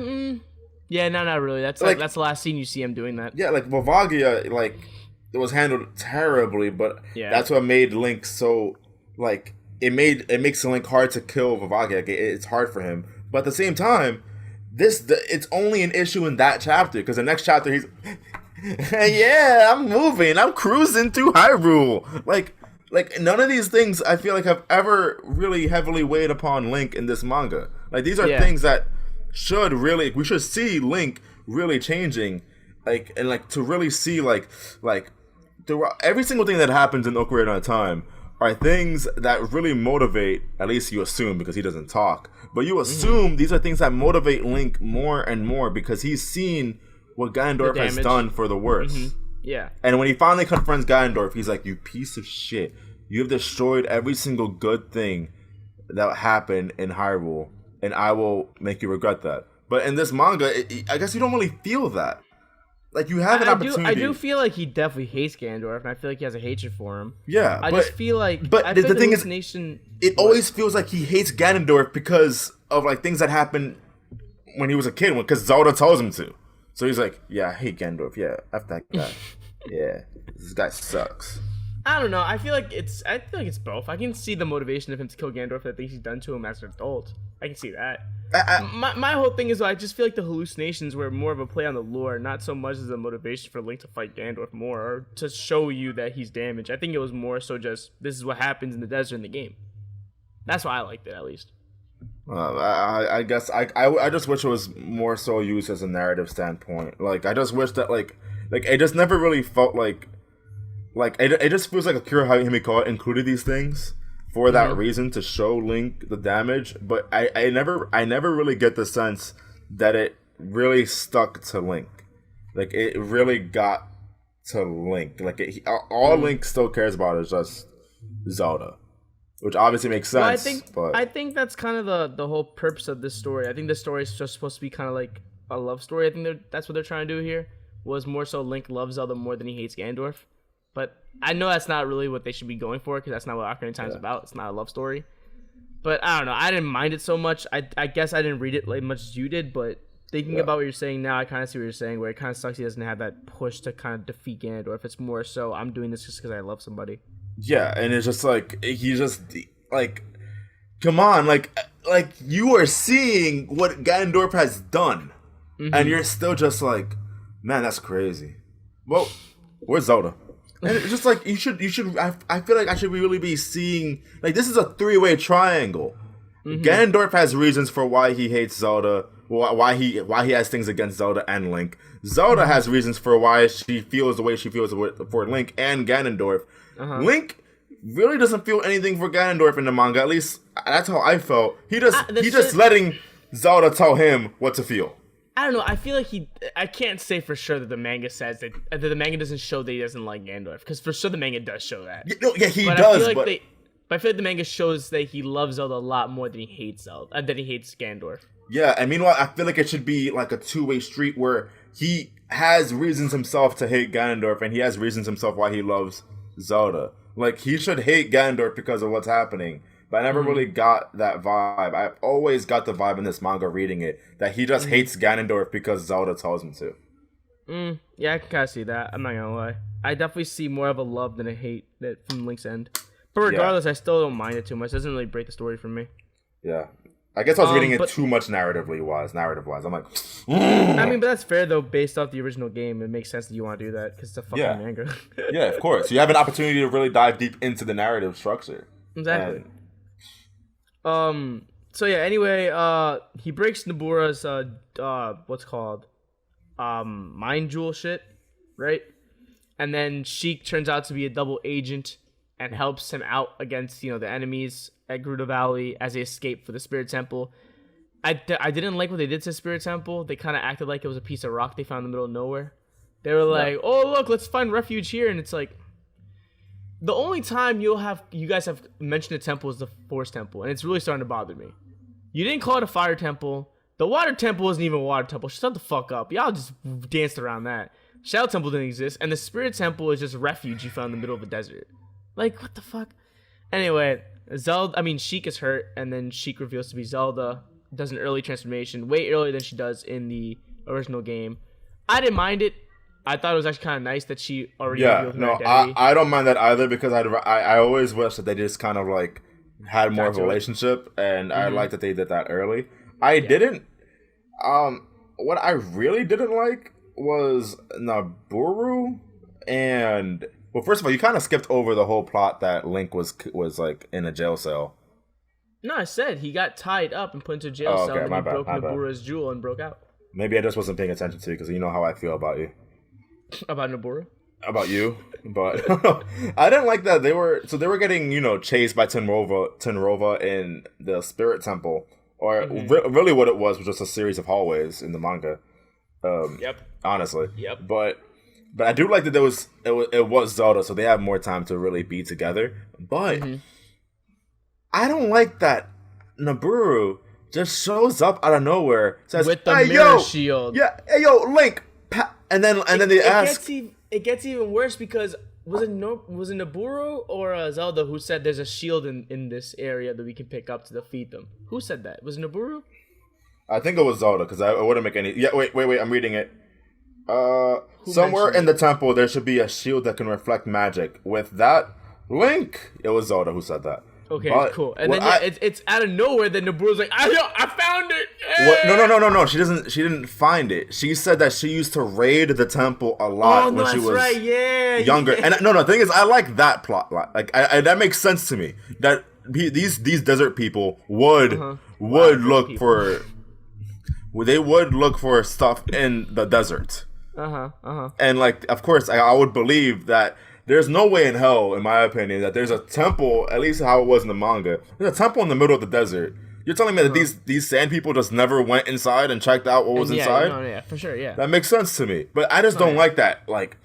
really. That's that's the last scene you see him doing that. Yeah, Volvagia, it was handled terribly, but that's what made Link so, it makes Link hard to kill Volvagia. It's hard for him. But at the same time, it's only an issue in that chapter, because the next chapter he's, yeah, I'm moving, I'm cruising through Hyrule. None of these things I feel like have ever really heavily weighed upon Link in this manga. These are things that we should see Link really changing, to really see every single thing that happens in Ocarina of Time are things that really motivate, at least you assume because he doesn't talk, but you assume these are things that motivate Link more and more because he's seen what Ganondorf has done for the worse. Yeah. And when he finally confronts Ganondorf, he's like, you piece of shit. You have destroyed every single good thing that happened in Hyrule, and I will make you regret that. But in this manga, I guess you don't really feel that. You have an opportunity. I do feel like he definitely hates Ganondorf, and I feel like he has a hatred for him. Yeah, I just feel like... But the thing is, it always feels like he hates Ganondorf because of, things that happened when he was a kid, because Zelda tells him to. So he's like, yeah, I hate Ganondorf. Yeah, F that guy. Yeah, this guy sucks. I don't know. I feel like it's both. I can see the motivation of him to kill Ganondorf, the things he's done to him as an adult. I can see that. My whole thing is, I just feel like the hallucinations were more of a play on the lore, not so much as a motivation for Link to fight Ganondorf more, or to show you that he's damaged. I think it was more so just, this is what happens in the desert in the game. That's why I liked it, at least. I guess I just wish it was more so used as a narrative standpoint. I just wish that it just never really felt it just feels like Akira Himekawa included these things for that reason, to show Link the damage, but I never really get the sense that it really stuck to Link. It really got to Link. Like all Link still cares about is just Zelda, which obviously makes sense. Well, I think that's kind of the whole purpose of this story. I think the story is just supposed to be kind of like a love story. I think that's what they're trying to do here. Was more so Link loves Zelda more than he hates Ganondorf. But I know that's not really what they should be going for, because that's not what Ocarina of Time is about. It's not a love story. But I don't know. I didn't mind it so much. I guess I didn't read it like much as you did, but thinking about what you're saying now, I kind of see what you're saying, where it kind of sucks he doesn't have that push to kind of defeat Ganondorf. It's more so, I'm doing this just because I love somebody. Yeah, and it's just like, he's just, like, come on, like you are seeing what Ganondorf has done, and you're still just like, man, that's crazy. Well, where's Zelda? And it's just like, you should. I feel like I should really be seeing, like, this is a 3-way triangle. Ganondorf has reasons for why he hates Zelda, why he has things against Zelda and Link. Zelda has reasons for why she feels the way she feels for Link and Ganondorf. Link really doesn't feel anything for Ganondorf in the manga. At least that's how I felt. He just letting Zelda tell him what to feel. I don't know. I feel like I can't say for sure that the manga says that the manga doesn't show that he doesn't like Ganondorf, because for sure the manga does show that. He does. I feel like the manga shows that he loves Zelda a lot more than he hates Zelda, than he hates Ganondorf. Yeah, and meanwhile, I feel like it should be like a 2-way street where he has reasons himself to hate Ganondorf, and he has reasons himself why he loves Zelda. Like, he should hate Ganondorf because of what's happening. But I never really got that vibe. I've always got the vibe in this manga reading it that he just hates Ganondorf because Zelda tells him to. Yeah, I can kind of see that. I'm not gonna lie. I definitely see more of a love than a hate from Link's end. But regardless, I still don't mind it too much. It doesn't really break the story for me. Yeah. I guess I was reading it too much narrative-wise. I'm like... I mean, but that's fair, though, based off the original game. It makes sense that you want to do that, because it's a fucking manga. Yeah, of course. You have an opportunity to really dive deep into the narrative structure. Exactly. So yeah, anyway, he breaks Nobura's what's called mind jewel shit, right? And then Sheik turns out to be a double agent and helps him out against, the enemies at Gerudo Valley as they escape for the Spirit Temple. I didn't like what they did to the Spirit Temple. They kind of acted like it was a piece of rock they found in the middle of nowhere. They were like, "Oh, look, let's find refuge here," and it's like, the only time you guys have mentioned a temple is the Force Temple, and it's really starting to bother me. You didn't call it a Fire Temple. The Water Temple isn't even a Water Temple. Shut the fuck up. Y'all just danced around that. Shadow Temple didn't exist, and the Spirit Temple is just refuge you found in the middle of a desert. Like, what the fuck? Anyway, Sheik is hurt, and then Sheik reveals to be Zelda. Does an early transformation, way earlier than she does in the original game. I didn't mind it. I thought it was actually kind of nice that she already revealed her identity. I don't mind that either, because I always wish that they just kind of like had more of a relationship, and I like that they did that early. I didn't. What I really didn't like was Nabooru, and well, first of all, you kind of skipped over the whole plot that Link was like in a jail cell. No, I said he got tied up and put into a jail cell, and he broke Nabooru's jewel and broke out. Maybe I just wasn't paying attention to you, because you know how I feel about you. About Nabooru? About you, but I didn't like that they were getting chased by Tenrova in the Spirit Temple, or really what it was just a series of hallways in the manga. Honestly. Yep. But I do like that it was Zelda, so they have more time to really be together. But I don't like that Nabooru just shows up out of nowhere, says, with the mirror shield. Yeah, hey yo, Link. And then they ask. It gets even worse, because was it Nabooru or Zelda who said there's a shield in this area that we can pick up to defeat them? Who said that? Was it Nabooru? I think it was Zelda, because I wouldn't make any. Yeah, wait. I'm reading it. Somewhere in the temple there should be a shield that can reflect magic. With that, Link. It was Zelda who said that. Okay, cool. And then it's out of nowhere that Nabooru's like, I found it. What? No. She didn't find it. She said that she used to raid the temple a lot when she was younger. Yeah. And the thing is, I like that plot. Like, that makes sense to me. That these desert people would look for. They would look for stuff in the desert. And like, of course, I would believe that. There's no way in hell, in my opinion, that there's a temple, at least how it was in the manga. There's a temple in the middle of the desert. You're telling me that these sand people just never went inside and checked out what was inside? Yeah, for sure, yeah. That makes sense to me. But I just don't like that. Like,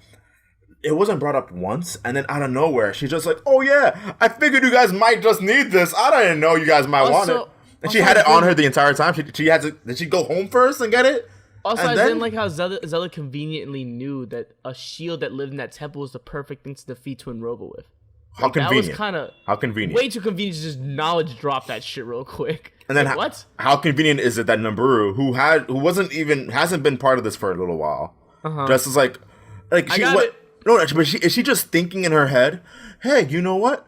it wasn't brought up once, and then out of nowhere, she's just like, "Oh yeah, I figured you guys might just need this. I didn't know you guys might want it." And she had it on her the entire time. She had to. Did she go home first and get it? Also, I didn't like how Zelda conveniently knew that a shield that lived in that temple was the perfect thing to defeat Twin Robo with. How convenient. That was kind of how convenient. Way too convenient to just knowledge drop that shit real quick. And then like, what? How convenient is it that Naburu, who hasn't been part of this for a little while, just is like she what? No, but is she just thinking in her head, hey, you know what?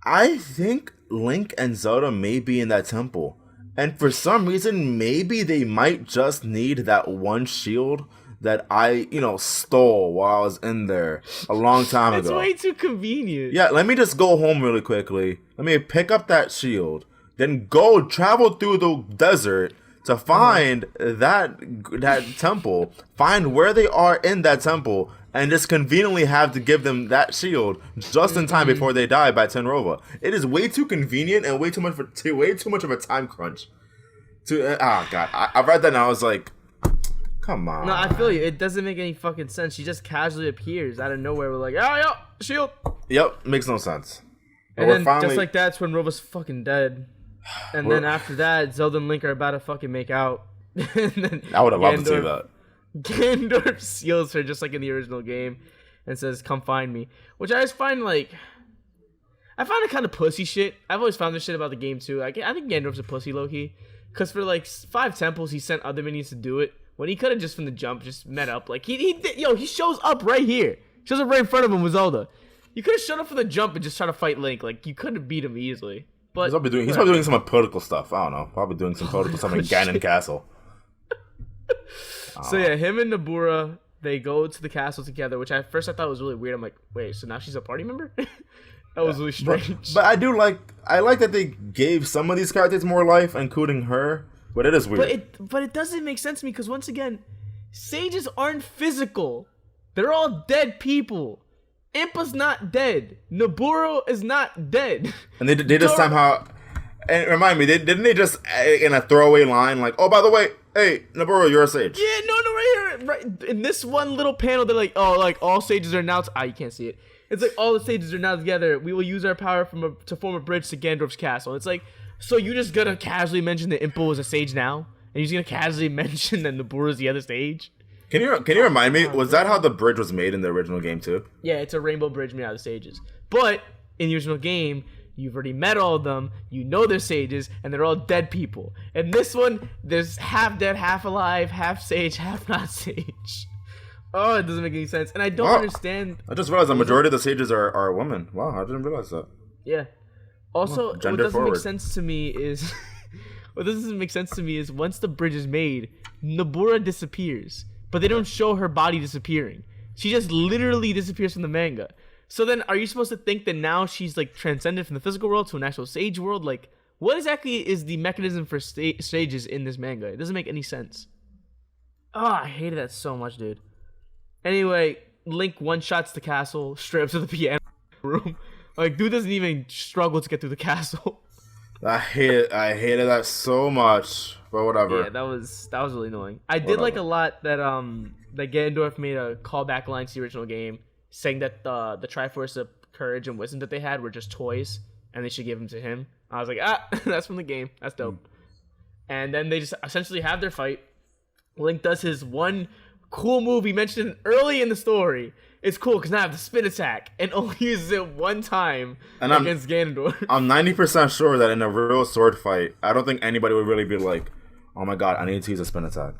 I think Link and Zelda may be in that temple. And for some reason, maybe they might just need that one shield that I, stole while I was in there a long time ago. It's way too convenient. Yeah, let me just go home really quickly. Let me pick up that shield. Then go travel through the desert to find that temple. Find where they are in that temple. And just conveniently have to give them that shield just in time before they die by Tenrova. It is way too convenient and way too much of a time crunch. God, I read that and I was like, come on. No, I feel you. It doesn't make any fucking sense. She just casually appears out of nowhere. We're like, oh, yo, shield. Yep, makes no sense. And then just like that, Tenrova's fucking dead. And then after that, Zelda and Link are about to fucking make out. I would have loved to see that. Ganondorf seals her just like in the original game and says, come find me. Which I just find I find it kind of pussy shit. I've always found this shit about the game too. I think Ganondorf's a pussy low-key. Because for 5 temples, he sent other minions to do it. When he could have just from the jump just met up. Like, he shows up right here. Shows up right in front of him with Zelda. You could have showed up from the jump and just try to fight Link. Like, you could have beat him easily. But he's probably doing some political stuff. I don't know. Probably doing some political stuff in Ganon Castle. So yeah, him and Nabura, they go to the castle together, which at first I thought was really weird. I'm like, wait, so now she's a party member? That was really strange. But I like that they gave some of these characters more life, including her. But it is weird. But it doesn't make sense to me because once again, sages aren't physical. They're all dead people. Impa's not dead. Naburo is not dead. And they just somehow. And remind me, didn't they just in a throwaway line like, oh, by the way, hey, Naburo, you're a sage. Yeah, no, right here, right in this one little panel, they're like, oh, like all sages are now. You can't see it. It's like all the sages are now together. We will use our power to form a bridge to Ganondorf's castle. And it's like, so you just gonna casually mention that Impa was a sage now, and you're just gonna casually mention that Naburo is the other sage? Can you remind me? Was that how the bridge was made in the original game too? Yeah, it's a rainbow bridge made out of sages. But in the original game, you've already met all of them. You know they're sages, and they're all dead people. And this one, there's half dead, half alive, half sage, half not sage. Oh, it doesn't make any sense, and I don't understand. I just realized the majority of the sages are women. Wow, I didn't realize that. Yeah. Also, what doesn't make sense to me is once the bridge is made, Nabura disappears, but they don't show her body disappearing. She just literally disappears from the manga. So then, are you supposed to think that now she's like transcended from the physical world to an actual sage world? Like, what exactly is the mechanism for sages in this manga? It doesn't make any sense. Oh, I hated that so much, dude. Anyway, Link one-shots the castle, straight up to the piano room. Like, dude doesn't even struggle to get through the castle. I hated that so much, but whatever. Yeah, that was really annoying. I did like a lot that that Ganondorf made a callback line to the original game, saying that the Triforce of Courage and Wisdom that they had were just toys, and they should give them to him. I was like, that's from the game. That's dope. And then they just essentially have their fight. Link does his one cool move he mentioned early in the story. It's cool because now I have the spin attack and only uses it one time against Ganondorf. I'm 90% sure that in a real sword fight, I don't think anybody would really be like, oh my god, I need to use a spin attack.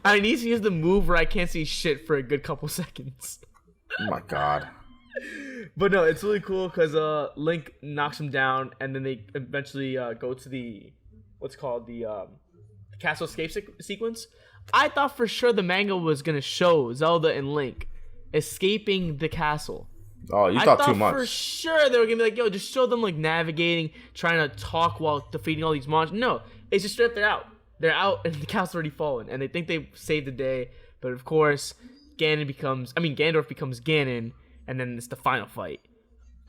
I need to use the move where I can't see shit for a good couple seconds. Oh my god. But no, it's really cool because Link knocks him down and then they eventually go to the castle escape sequence. I thought for sure the manga was going to show Zelda and Link escaping the castle. Oh, you thought too much. I thought for sure they were going to be like, yo, just show them like navigating, trying to talk while defeating all these monsters. No, it's just straight up they're out. They're out and the castle's already fallen. And they think they saved the day. But of course, Ganondorf becomes Ganon. And then it's the final fight.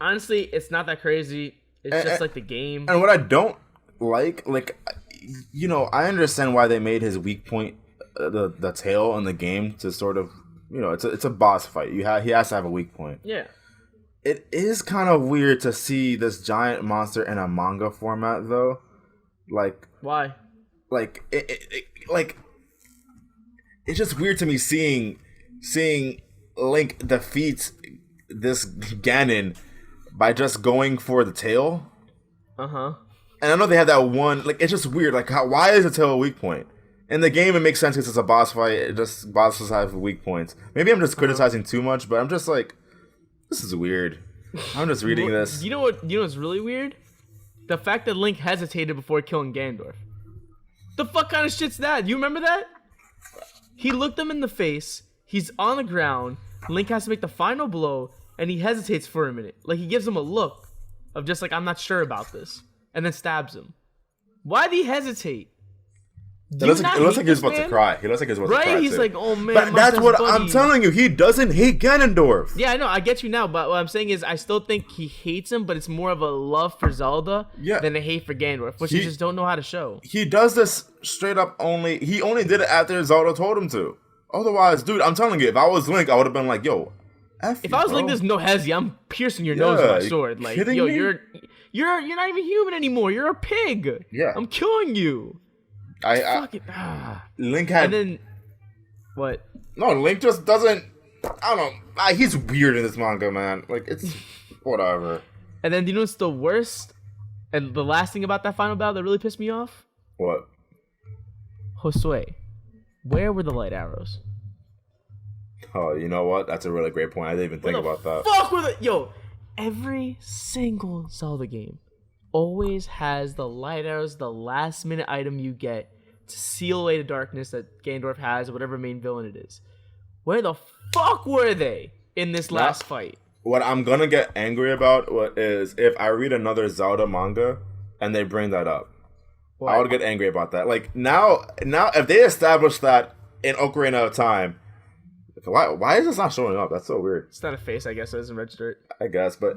Honestly, it's not that crazy. It's just like the game. And what I don't like, I understand why they made his weak point the tail in the game to sort of it's a boss fight. He has to have a weak point. Yeah. It is kind of weird to see this giant monster in a manga format, though. Like, why? Like, it's just weird to me seeing Link defeat this Ganon by just going for the tail. Uh-huh. And I know they have that one. Like, it's just weird. Like, why is the tail a weak point? In the game, it makes sense because it's a boss fight. Bosses have weak points. Maybe I'm just criticizing too much, but I'm just like, this is weird. I'm just reading this. You know what's really weird? The fact that Link hesitated before killing Ganondorf. The fuck kind of shit's that? You remember that? He looked him in the face. He's on the ground. Link has to make the final blow, and he hesitates for a minute. Like, he gives him a look of just like, I'm not sure about this, and then stabs him. Why'd he hesitate? It looks like he's about to cry. He looks like he's about to cry. Right? He's too. like, oh man. But that's what I'm telling you. He doesn't hate Ganondorf. Yeah, I know. I get you now. But what I'm saying is, I still think he hates him, but it's more of a love for Zelda than a hate for Ganondorf, which you just don't know how to show. He does this straight up only. He only did it after Zelda told him to. Otherwise, dude, I'm telling you, if I was Link, I would have been like, yo, if I was Link, there's no hesi. I'm piercing your nose with my sword. Like, yo, me? you're not even human anymore. You're a pig. Yeah. I'm killing you. Link had. And then, what? No, Link just doesn't. I don't know. He's weird in this manga, man. Like, it's whatever. And then, do you know what's the worst? And the last thing about that final battle that really pissed me off? What? Josue, where were the light arrows? Oh, you know what? That's a really great point. I didn't even think about that. Fuck with it, yo. Every single Zelda game always has the light arrows, the last minute item you get to seal away the darkness that Ganondorf has, or whatever main villain it is. Where the fuck were they in this last fight? What I'm gonna get angry about is if I read another Zelda manga and they bring that up. What? I would get angry about that. Like, now if they establish that in Ocarina of Time, why is this not showing up? That's so weird. It's not a face, I guess. It doesn't register. I guess, but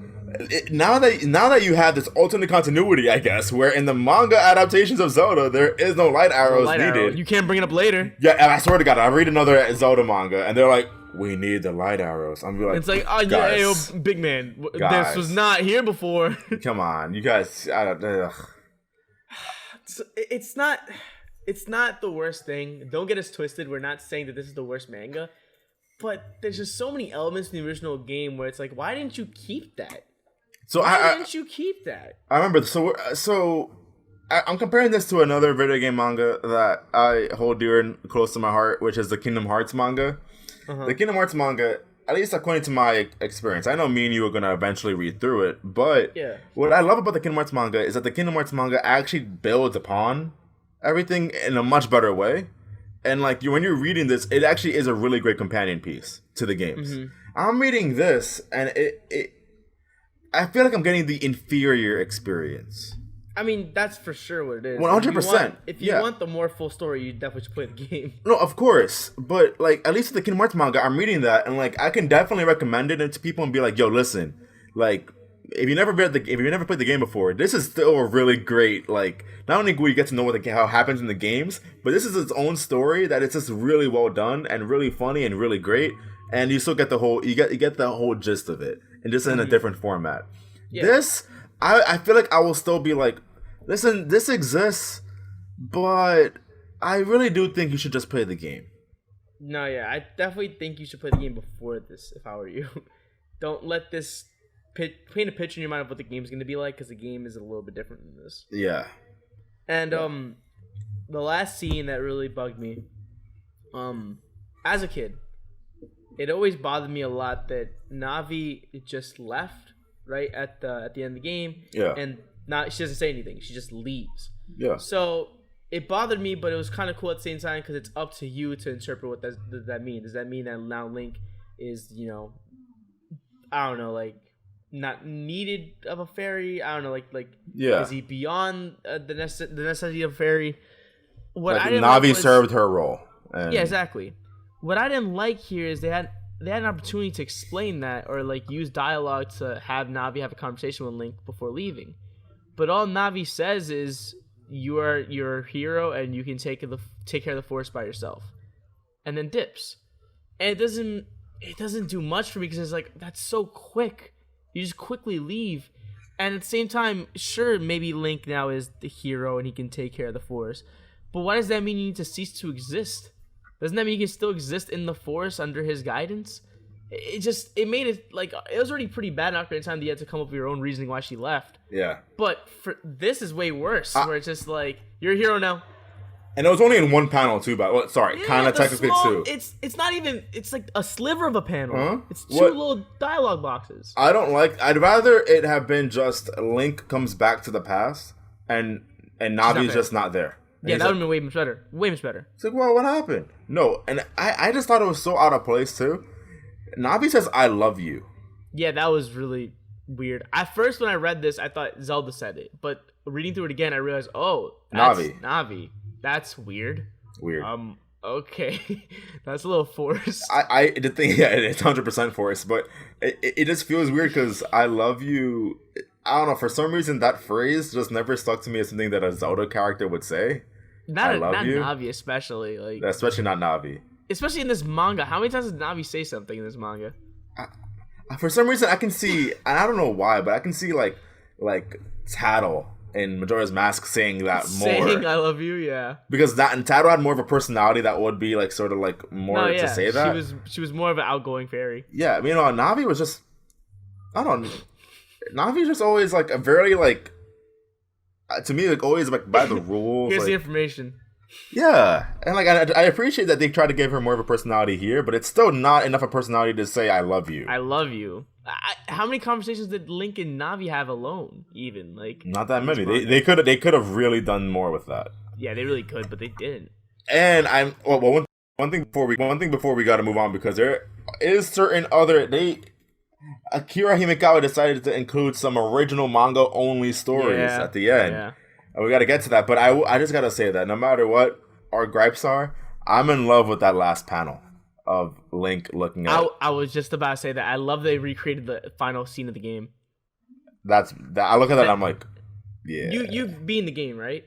now that you have this alternate continuity, I guess, where in the manga adaptations of Zelda there is no light arrows needed. You can't bring it up later. Yeah, and I swear to God, I read another Zelda manga and they're like, we need the light arrows. I'm like, it's like, oh yeah, yo, big man, this was not here before. Come on, you guys. It's not the worst thing. Don't get us twisted. We're not saying that this is the worst manga. But there's just so many elements in the original game where it's like, why didn't you keep that? Why didn't you keep that? I remember. So I'm comparing this to another video game manga that I hold dear and close to my heart, which is the Kingdom Hearts manga. Uh-huh. The Kingdom Hearts manga, at least according to my experience, I know me and you are going to eventually read through it, but what I love about the Kingdom Hearts manga is that the Kingdom Hearts manga actually builds upon everything in a much better way. And like when you're reading this, it actually is a really great companion piece to the games. Mm-hmm. I'm reading this, and I feel like I'm getting the inferior experience. I mean, that's for sure what it is. 100%. If you want the more full story, you definitely should play the game. No, of course, but like at least with the Kingdom Hearts manga, I'm reading that, and like I can definitely recommend it to people and be like, "Yo, listen, like." If you never played the game before, this is still a really great, like, not only will you get to know how it happens in the games, but this is its own story that it's just really well done and really funny and really great, and you still get the whole you get the whole gist of it, and just in a different format. Yeah. This, I feel like I will still be like, listen, this exists, but I really do think you should just play the game. No, yeah, I definitely think you should play the game before this. If I were you, don't let this paint a picture in your mind of what the game's going to be like, because the game is a little bit different than this. Yeah. And the last scene that really bugged me, as a kid, it always bothered me a lot that Navi just left right at the end of the game. Yeah. And she doesn't say anything. She just leaves. Yeah. So it bothered me, but it was kind of cool at the same time because it's up to you to interpret what does that mean. Does that mean that now Link is, I don't know, like, not needed of a fairy? I don't know, like is he beyond the necessity of a fairy? What like Navi served her role. Yeah, exactly. What I didn't like here is they had an opportunity to explain that, or like use dialogue to have Navi have a conversation with Link before leaving. But all Navi says is, you're a hero and you can take care of the Force by yourself, and then dips. and it doesn't do much for me because it's like that's so quick. You just quickly leave, and at the same time, sure, maybe Link now is the hero and he can take care of the forest, but why does that mean you need to cease to exist? Doesn't that mean you can still exist in the forest under his guidance? It made it like it was already pretty bad after the time that you had to come up with your own reasoning why she left. Yeah. But this is way worse, where it's just like you're a hero now. And it was only in one panel too, but kind of technically small, two. It's not even. It's like a sliver of a panel. Huh? It's two little dialogue boxes. I'd rather it have been just Link comes back to the past and Navi's just not there. And yeah, that would have been way much better. Way much better. It's like, well, what happened? No, and I just thought it was so out of place too. Navi says, "I love you." Yeah, that was really weird. At first, when I read this, I thought Zelda said it, but reading through it again, I realized, oh, that's Navi. That's weird. Okay, that's a little forced. I did think, yeah, it's 100% forced, but it just feels weird because "I love you." I don't know, for some reason that phrase just never stuck to me as something that a Zelda character would say. Not Navi, especially especially not Navi. Especially in this manga. How many times does Navi say something in this manga? For some reason, I can see, and I don't know why, but I can see like Tattle in Majora's Mask saying that more. Saying "I love you," yeah. Because Tattle had more of a personality that would be like sort of like more to say that. She was more of an outgoing fairy. Yeah, Navi was just, I don't know. Navi's just always like a very like, to me, like always like by the rules. Here's the information. Yeah, and like I appreciate that they try to give her more of a personality here, but it's still not enough of a personality to say "I love you." I love you. How many conversations did Link and Navi have alone? Even like not that many. They could have really done more with that. Yeah, they really could, but they didn't. And one thing before we got to move on, because there is certain other Akira Himekawa decided to include some original manga only stories at the end. Yeah. And we got to get to that, but I just got to say that no matter what our gripes are, I'm in love with that last panel of Link looking at. I was just about to say that. I love they recreated the final scene of the game. I look at that and I'm like, yeah. You've been in the game, right?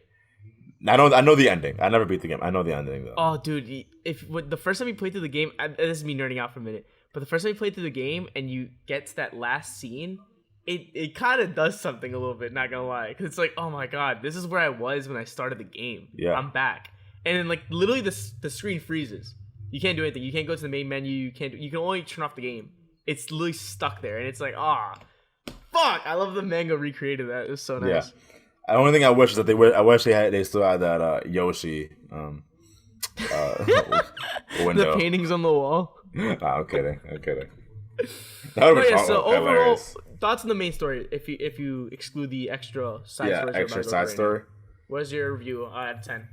I know the ending. I never beat the game. I know the ending though. Oh, dude, the first time you played through the game, this is me nerding out for a minute, but the first time you played through the game and you get to that last scene, it kind of does something a little bit, not gonna lie, because it's like, oh my god, this is where I was when I started the game. Yeah, I'm back, and then like literally the screen freezes. You can't do anything. You can't go to the main menu. You can only turn off the game. It's literally stuck there, and it's like, fuck. I love the manga recreated that. It was so nice. Yeah. The only thing I wish is that they still had that Yoshi window. The paintings on the wall. I'm kidding. That would be so overall, thoughts on the main story if you exclude the extra side stories. Yeah, extra side story. What's your review out of 10?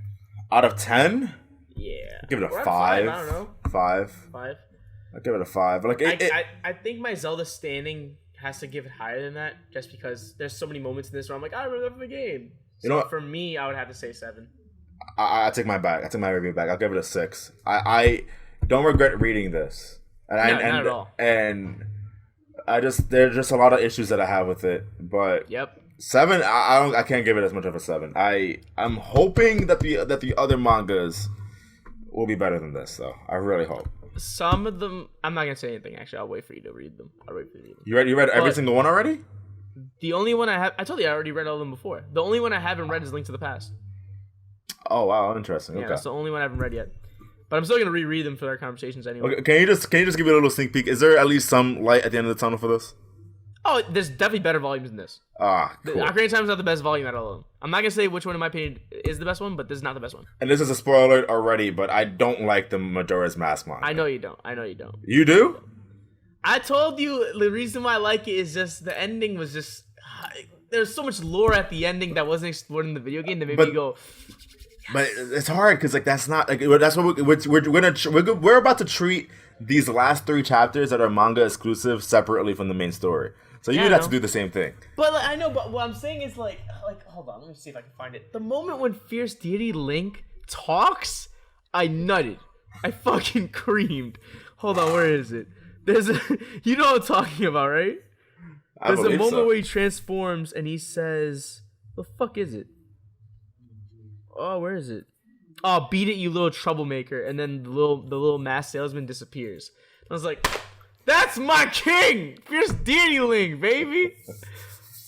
Out of 10? Yeah. Give it a 5. I don't know. 5. I'll give it a 5. Like I think my Zelda standing has to give it higher than that, just because there's so many moments in this where I'm like, I really love the game. So you know what? For me, I would have to say 7. I take my review back. I'll give it a 6. I don't regret reading this. Not at all. And there's just a lot of issues that I have with it. But 7, I can't give it as much of a 7. I'm hoping that the other mangas will be better than this, though. I really hope. Some of them, I'm not gonna say anything. Actually, I'll wait for you to read them. You read every single one already? The only one I told you I already read all of them before. The only one I haven't read is Link to the Past. Oh wow, interesting. Yeah, that's the only one I haven't read yet. But I'm still gonna reread them for our conversations anyway. Okay, can you just give me a little sneak peek? Is there at least some light at the end of the tunnel for this? Oh, there's definitely better volumes than this. Cool. Ocarina of Time is not the best volume out of all of them. I'm not gonna say which one, in my opinion, is the best one, but this is not the best one. And this is a spoiler alert already, but I don't like the Majora's Mask manga. I know you don't. You do? I told you the reason why I like it is just the ending was just there's so much lore at the ending that wasn't explored in the video game that made me go. But it's hard because that's not that's what we're about to treat these last 3 chapters that are manga exclusive separately from the main story. So you'd have to do the same thing. But I know, but what I'm saying is like hold on, let me see if I can find it. The moment when Fierce Deity Link talks, I nutted. I fucking creamed. Hold on, where is it? You know what I'm talking about, right? There's a moment where he transforms and he says, "The fuck is it?" Oh, where is it? "Oh, beat it, you little troublemaker," and then the little masked salesman disappears. I was like, "That's my king, Fierce Deity Link, baby."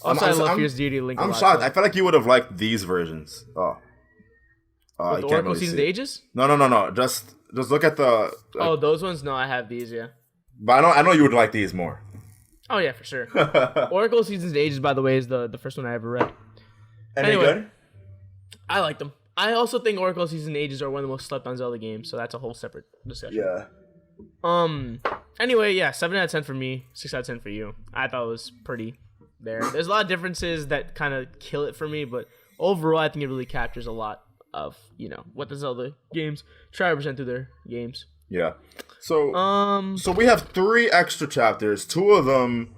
Also, I love Fierce Deity Link. I'm shocked. I feel like you would have liked these versions. The Oracle Seasoned Ages? No. Just look at the. Those ones. No, I have these. Yeah. But I know you would like these more. Oh yeah, for sure. Oracle Seasoned Ages, by the way, is the first one I ever read. Anyway, good? I like them. I also think Oracle Seasoned Ages are one of the most slept on Zelda games, so that's a whole separate discussion. Yeah. Anyway, yeah, 7 out of 10 for me, 6 out of 10 for you. I thought it was pretty there. There's a lot of differences that kind of kill it for me, but overall, I think it really captures a lot of, what the Zelda games try to present through their games. Yeah. So we have 3 extra chapters. Two of them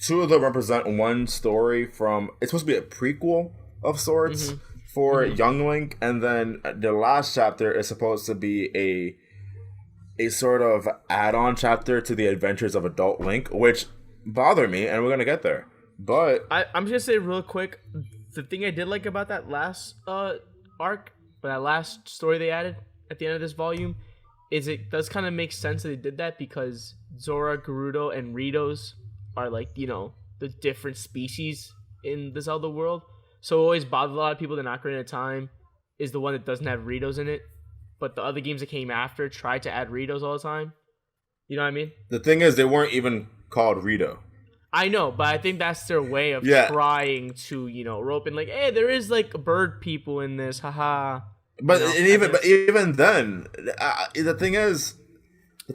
represent one story from. It's supposed to be a prequel of sorts for Young Link, and then the last chapter is supposed to be a sort of add-on chapter to the adventures of adult Link, which bother me, and we're gonna get there. But I'm just gonna say real quick, the thing I did like about that last arc, or that last story they added at the end of this volume, is it does kind of make sense that they did that, because Zora, Gerudo, and Ritos are like, the different species in the Zelda world. So it always bothered a lot of people that Ocarina of Time is the one that doesn't have Ritos in it. But the other games that came after tried to add Ritos all the time. You know what I mean? The thing is, they weren't even called Rito. I know, but I think that's their way of trying to, rope in, like, hey, there is like bird people in this, haha. But even then, the thing is,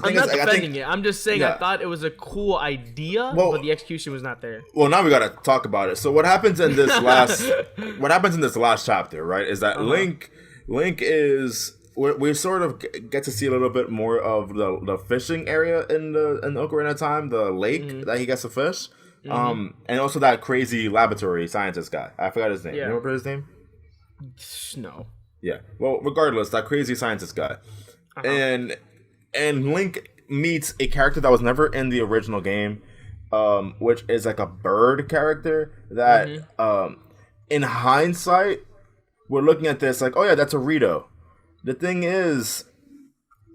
I'm not defending it. I'm just saying I thought it was a cool idea, but the execution was not there. Well, now we gotta talk about it. So what happens in this last chapter, right? Is that Link is. We sort of get to see a little bit more of the fishing area in Ocarina of Time, the lake that he gets to fish, and also that crazy laboratory scientist guy. I forgot his name. Yeah. You remember his name? No. Yeah. Well, regardless, that crazy scientist guy, and Link meets a character that was never in the original game, which is like a bird character that, in hindsight, we're looking at this like, oh yeah, that's a Rito. The thing is,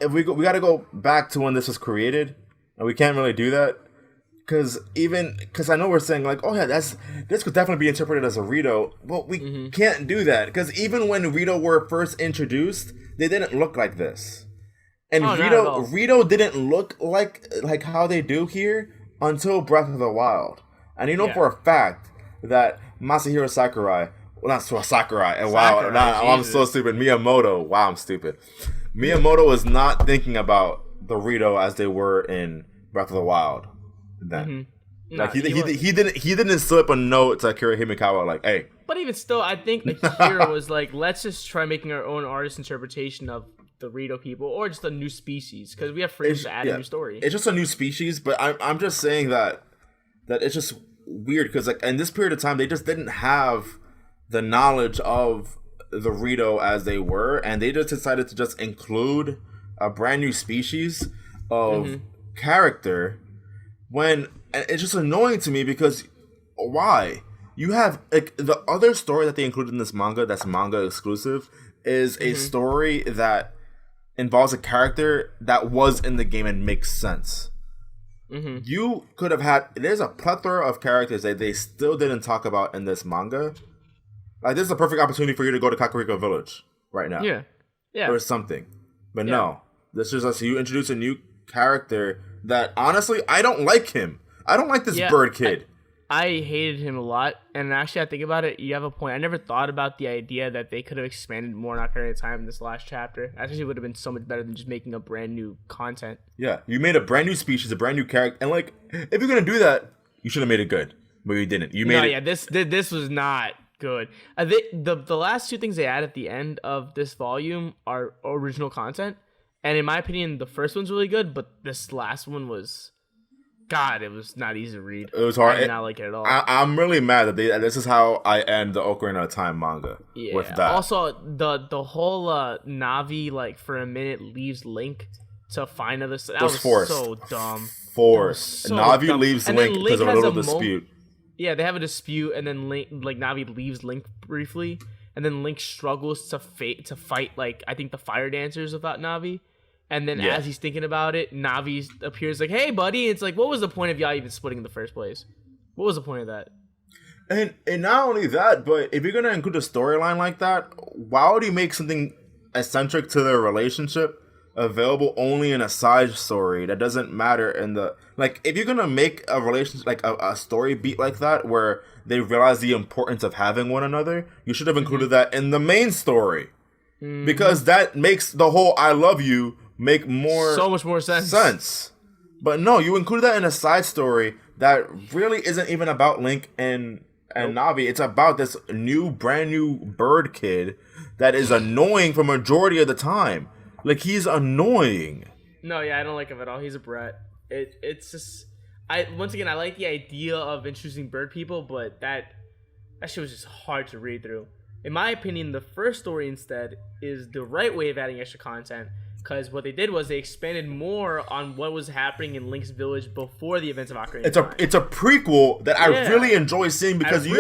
if we got to go back to when this was created, and we can't really do that, because I know we're saying like, oh yeah, this could definitely be interpreted as a Rito. Well, we can't do that, because even when Rito were first introduced, they didn't look like this, and Rito didn't look like how they do here until Breath of the Wild, and for a fact that Masahiro Sakurai. Well, not Sakurai. And I'm so stupid. Miyamoto. Wow, I'm stupid. Miyamoto was not thinking about the Rito as they were in Breath of the Wild. Then, like he didn't slip a note to Akira Himikawa like, "Hey." But even still, I think Akira was like, "Let's just try making our own artist interpretation of the Rito people, or just a new species, because we have freedom to add a new story." It's just a new species, but I'm just saying that it's just weird, because like in this period of time, they just didn't have the knowledge of the Rito as they were, and they just decided to just include a brand new species of character, when it's just annoying to me, because why? You have like the other story that they included in this manga that's manga exclusive is a story that involves a character that was in the game and makes sense. You could have there's a plethora of characters that they still didn't talk about in this manga. Like, this is a perfect opportunity for you to go to Kakariko Village right now. Yeah. Or something. But no. This is us. You introduce a new character that, honestly, I don't like him. I don't like this bird kid. I hated him a lot. And actually, I think about it, you have a point. I never thought about the idea that they could have expanded more in Ocarina of Time in this last chapter. Actually, it would have been so much better than just making a brand new content. Yeah. You made a brand new species, a brand new character. And, like, if you're going to do that, you should have made it good. But you didn't. This was not good. I think the last 2 things they add at the end of this volume are original content, and in my opinion, the first one's really good, but this last one was, God, it was not easy to read. It was hard. I did not like it at all. I'm really mad that this is how I end the Ocarina of Time manga with that. Also, the whole Navi, like, for a minute leaves Link to find other stuff. That was forced. So dumb. Forced. So Navi dumb. Leaves Link because of a little dispute. Yeah, they have a dispute, and then Navi leaves Link briefly, and and then Link struggles to fight like I think the fire dancers without Navi. And then as he's thinking about it, Navi appears like, "Hey, buddy!" It's like, what was the point of y'all even splitting in the first place? What was the point of that? And not only that, but if you're gonna include a storyline like that, why would you make something eccentric to their relationship available only in a side story that doesn't matter in the like? If you're gonna make a relationship like a story beat like that where they realize the importance of having one another, you should have included that in the main story because that makes the whole "I love you" make so much more sense. But no, you include that in a side story that really isn't even about Link and Navi. It's about this brand new bird kid that is annoying for majority of the time. Like, he's annoying. No, yeah, I don't like him at all. He's a brat. It's just I like the idea of introducing bird people, but that shit was just hard to read through. In my opinion, the first story instead is the right way of adding extra content. Because what they did was they expanded more on what was happening in Link's village before the events of Ocarina of Time. It's a prequel that I really enjoy seeing because you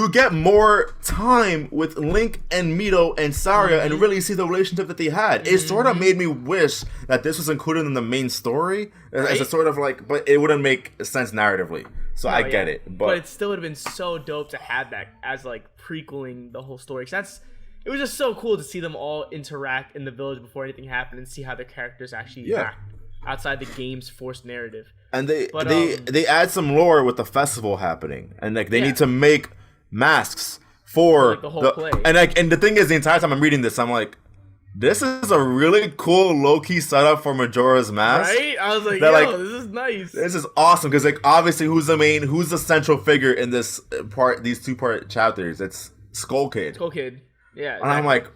get more time with Link and Mito and Saria and really see the relationship that they had. It sort of made me wish that this was included in the main story as a sort of like, but it wouldn't make sense narratively. So I get it, but it still would have been so dope to have that as like prequeling the whole story. Because it was just so cool to see them all interact in the village before anything happened and see how their characters actually act outside the game's forced narrative. And they add some lore with the festival happening, and like they need to make masks for like the whole play. And the thing is, the entire time I'm reading this, I'm like, this is a really cool low-key setup for Majora's Mask. Right? I was like, this is nice. This is awesome because like obviously who's the central figure in these 2-part chapters? It's Skull Kid. Yeah, exactly. And I'm like,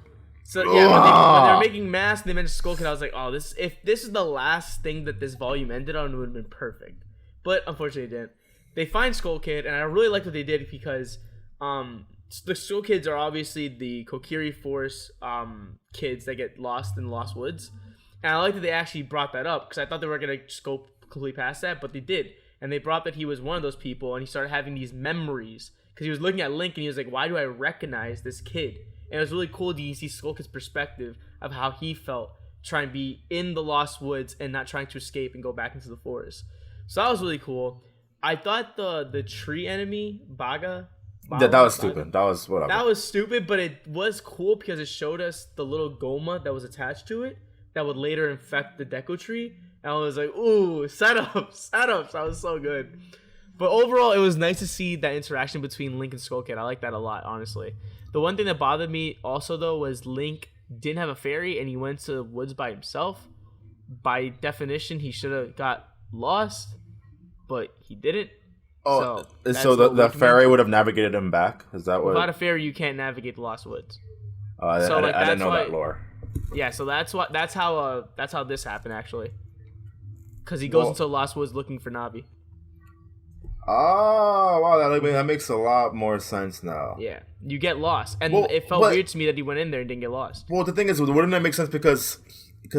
so yeah, when they were making masks, they mentioned Skull Kid. I was like, oh, if this is the last thing that this volume ended on, it would have been perfect. But unfortunately, it didn't. They find Skull Kid, and I really liked what they did because the Skull Kids are obviously the Kokiri Force kids that get lost in the Lost Woods, and I like that they actually brought that up because I thought they were gonna just go completely past that, but they did, and they brought that he was one of those people, and he started having these memories because he was looking at Link, and he was like, why do I recognize this kid? And it was really cool to see Skull Kid's perspective of how he felt trying to be in the Lost Woods and not trying to escape and go back into the forest. So that was really cool. I thought the tree enemy, Baga, that was stupid. That was whatever. That was stupid, but it was cool because it showed us the little Goma that was attached to it that would later infect the Deku Tree. And I was like, ooh, setups. That was so good. But overall, it was nice to see that interaction between Link and Skull Kid. I like that a lot, honestly. The one thing that bothered me also, though, was Link didn't have a fairy and he went to the woods by himself. By definition, he should have got lost, but he didn't. Oh, so the fairy would have navigated him back? Is that what? Without a fairy, you can't navigate the Lost Woods. I didn't know that lore. Yeah, so that's how this happened, actually. Because he goes into the Lost Woods looking for Navi. Oh, wow, that makes a lot more sense now. Yeah, you get lost. And it felt weird to me that he went in there and didn't get lost. Well, the thing is, wouldn't that make sense because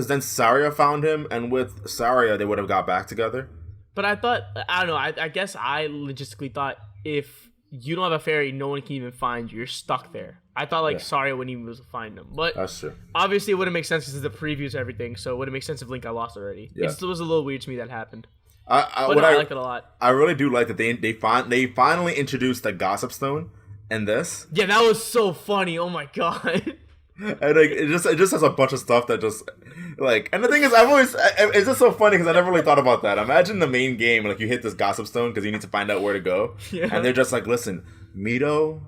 then Saria found him, and with Saria, they would have got back together? But I thought, I don't know, I guess I logistically thought if you don't have a fairy, no one can even find you. You're stuck there. I thought, Saria wouldn't even be able to find them. But that's true. Obviously, it wouldn't make sense because of the previews and everything, so it wouldn't make sense if Link got lost already. Yeah. It still was a little weird to me that happened. I liked it a lot. I really do like that they finally introduced the Gossip Stone in this. Yeah, that was so funny. Oh my god. And like it just has a bunch of stuff that just like, and the thing is, it's just so funny because I never really thought about that. Imagine the main game, like you hit this Gossip Stone because you need to find out where to go, and they're just like, listen, Mito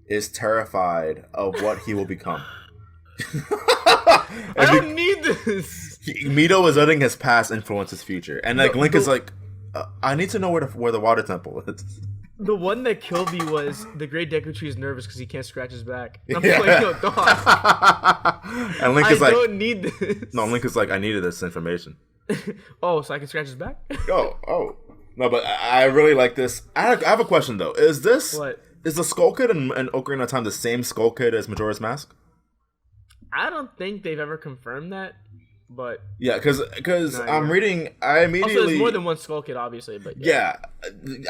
is terrified of what he will become. I don't need this. Mito is letting his past influence his future, and like Link is like, I need to know where the water temple is. The one that killed me was the Great Deku Tree is nervous because he can't scratch his back. I'm like, yo, dog. And Link is I don't need this. No, Link is like, I needed this information. Oh, so I can scratch his back? Oh. No, but I really like this. I have a question, though. Is the Skull Kid in Ocarina of Time the same Skull Kid as Majora's Mask? I don't think they've ever confirmed that. But yeah, because I'm reading. I immediately also there's more than one Skull Kid, obviously. But yeah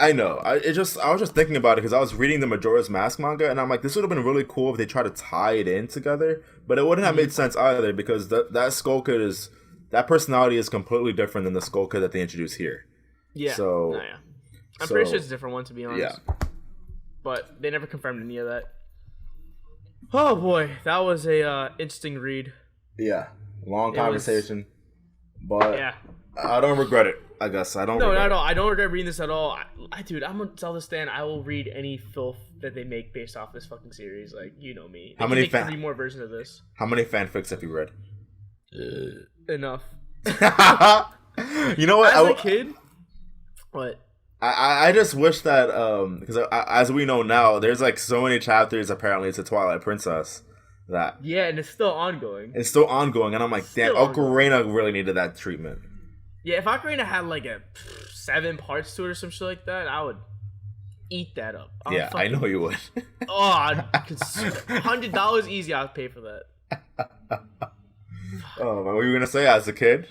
I know. I was just thinking about it because I was reading the Majora's Mask manga, and I'm like, this would have been really cool if they tried to tie it in together. But it wouldn't have made sense either because that Skull Kid is that personality is completely different than the Skull Kid that they introduce here. Yeah. So I'm pretty sure it's a different one, to be honest. Yeah. But they never confirmed any of that. Oh boy, that was a interesting read. Yeah, long conversation, but yeah. I don't regret it. I guess I don't. No, not at all. I don't regret reading this at all. Dude, I'm a Zelda stan. I will read any filth that they make based off this fucking series. Like, you know me. How many 3 more versions of this? How many fanfics have you read? Enough. You know what? As a kid, what? I just wish that because as we know now, there's like so many chapters apparently to Twilight Princess that and it's still ongoing. It's still ongoing, and I'm like, damn, Ocarina really needed that treatment. Yeah, if Ocarina had like a 7 parts to it or some shit like that, I would eat that up. Yeah, I know you would. $100 easy. I'll pay for that. Oh, what were you gonna say as a kid?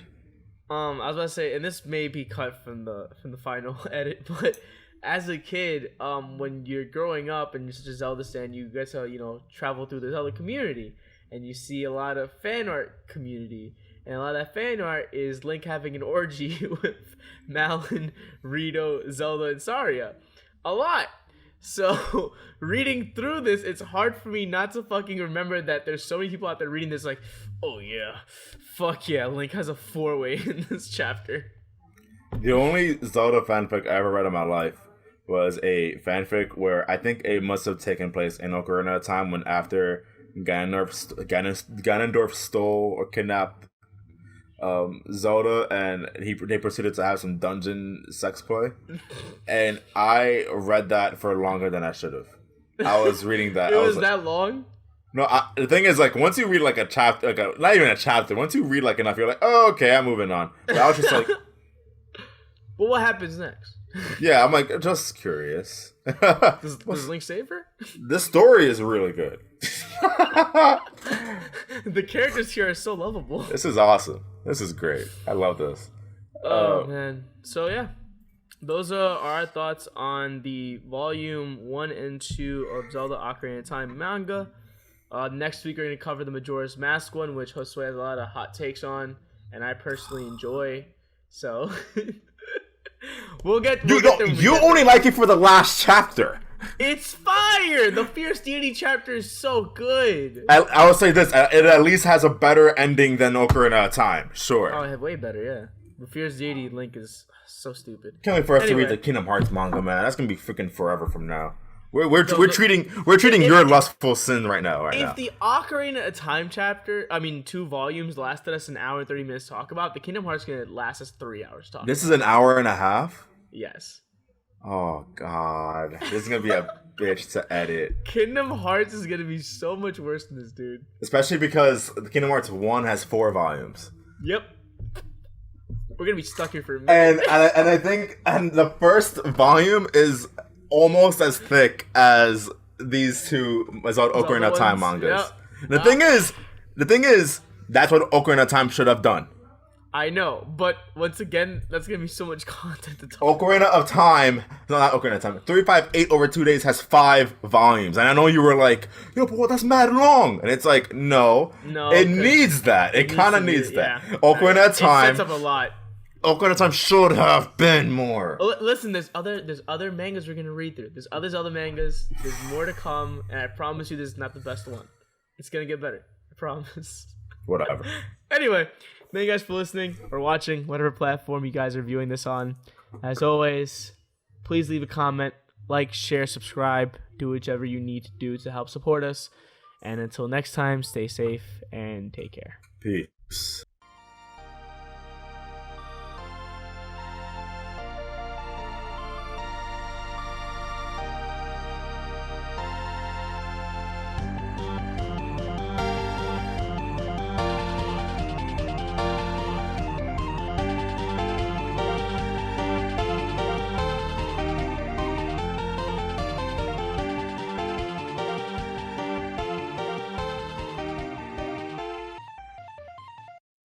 I was about to say, and this may be cut from the final edit, but as a kid, when you're growing up and you're such a Zelda stan, you get to travel through the Zelda community, and you see a lot of fan art community, and a lot of that fan art is Link having an orgy with Malon, Rito, Zelda, and Saria, a lot. So reading through this, it's hard for me not to fucking remember that there's so many people out there reading this like, oh yeah, fuck yeah, Link has a 4-way in this chapter. The only Zelda fanfic I ever read in my life was a fanfic where I think it must have taken place in Ocarina of Time when after Ganondorf stole or kidnapped Zelda, and they proceeded to have some dungeon sex play, and I read that for longer than I should have. I was reading that. It was that long? No, the thing is, like, once you read like a chapter, not even a chapter, once you read like enough, you're like, oh, okay, I'm moving on. But I was just like, but what happens next? Yeah, I'm like, just curious. Does Link save her? This story is really good. The characters here are so lovable. This is awesome. This is great. I love this. Oh, man. So, yeah. Those are our thoughts on the volume 1 and 2 of Zelda Ocarina of Time manga. Next week, we're going to cover the Majora's Mask one, which Josue has a lot of hot takes on, and I personally enjoy. So, we'll get there. You only like it for the last chapter. It's fire! The Fierce Deity chapter is so good. I will say this: it at least has a better ending than Ocarina of Time. Sure. Oh, way better, yeah. The Fierce Deity Link is so stupid. Can't wait for us to read the Kingdom Hearts manga, man. That's gonna be freaking forever from now. We're treating your lustful sin right now. If the Ocarina of Time chapter, 2 volumes, lasted us an hour and 30 minutes to talk about, the Kingdom Hearts gonna last us 3 hours talking. This is an hour and a half. Yes. Oh God, this is gonna be a bitch to edit. Kingdom Hearts is gonna be so much worse than this, dude. Especially because the Kingdom Hearts 1 has 4 volumes. Yep. We're gonna be stuck here for a minute. And I think the first volume is almost as thick as these two Ocarina of Time mangas. Yep. The thing is, that's what Ocarina of Time should have done. I know, but once again, that's gonna be so much content to talk Ocarina of Time, no, not Ocarina of Time. 358 over 2 days has 5 volumes, and I know you were like, "Yo, but that's mad long," and it's like, no, it needs that. It kind of needs that. Yeah. Ocarina of Time it sets up a lot. Ocarina of Time should have been more. Listen, there's other mangas we're gonna read through. There's other mangas. There's more to come, and I promise you, this is not the best one. It's gonna get better. I promise. Whatever. Anyway. Thank you guys for listening or watching, whatever platform you guys are viewing this on. As always, please leave a comment, like, share, subscribe, do whichever you need to do to help support us. And until next time, stay safe and take care. Peace.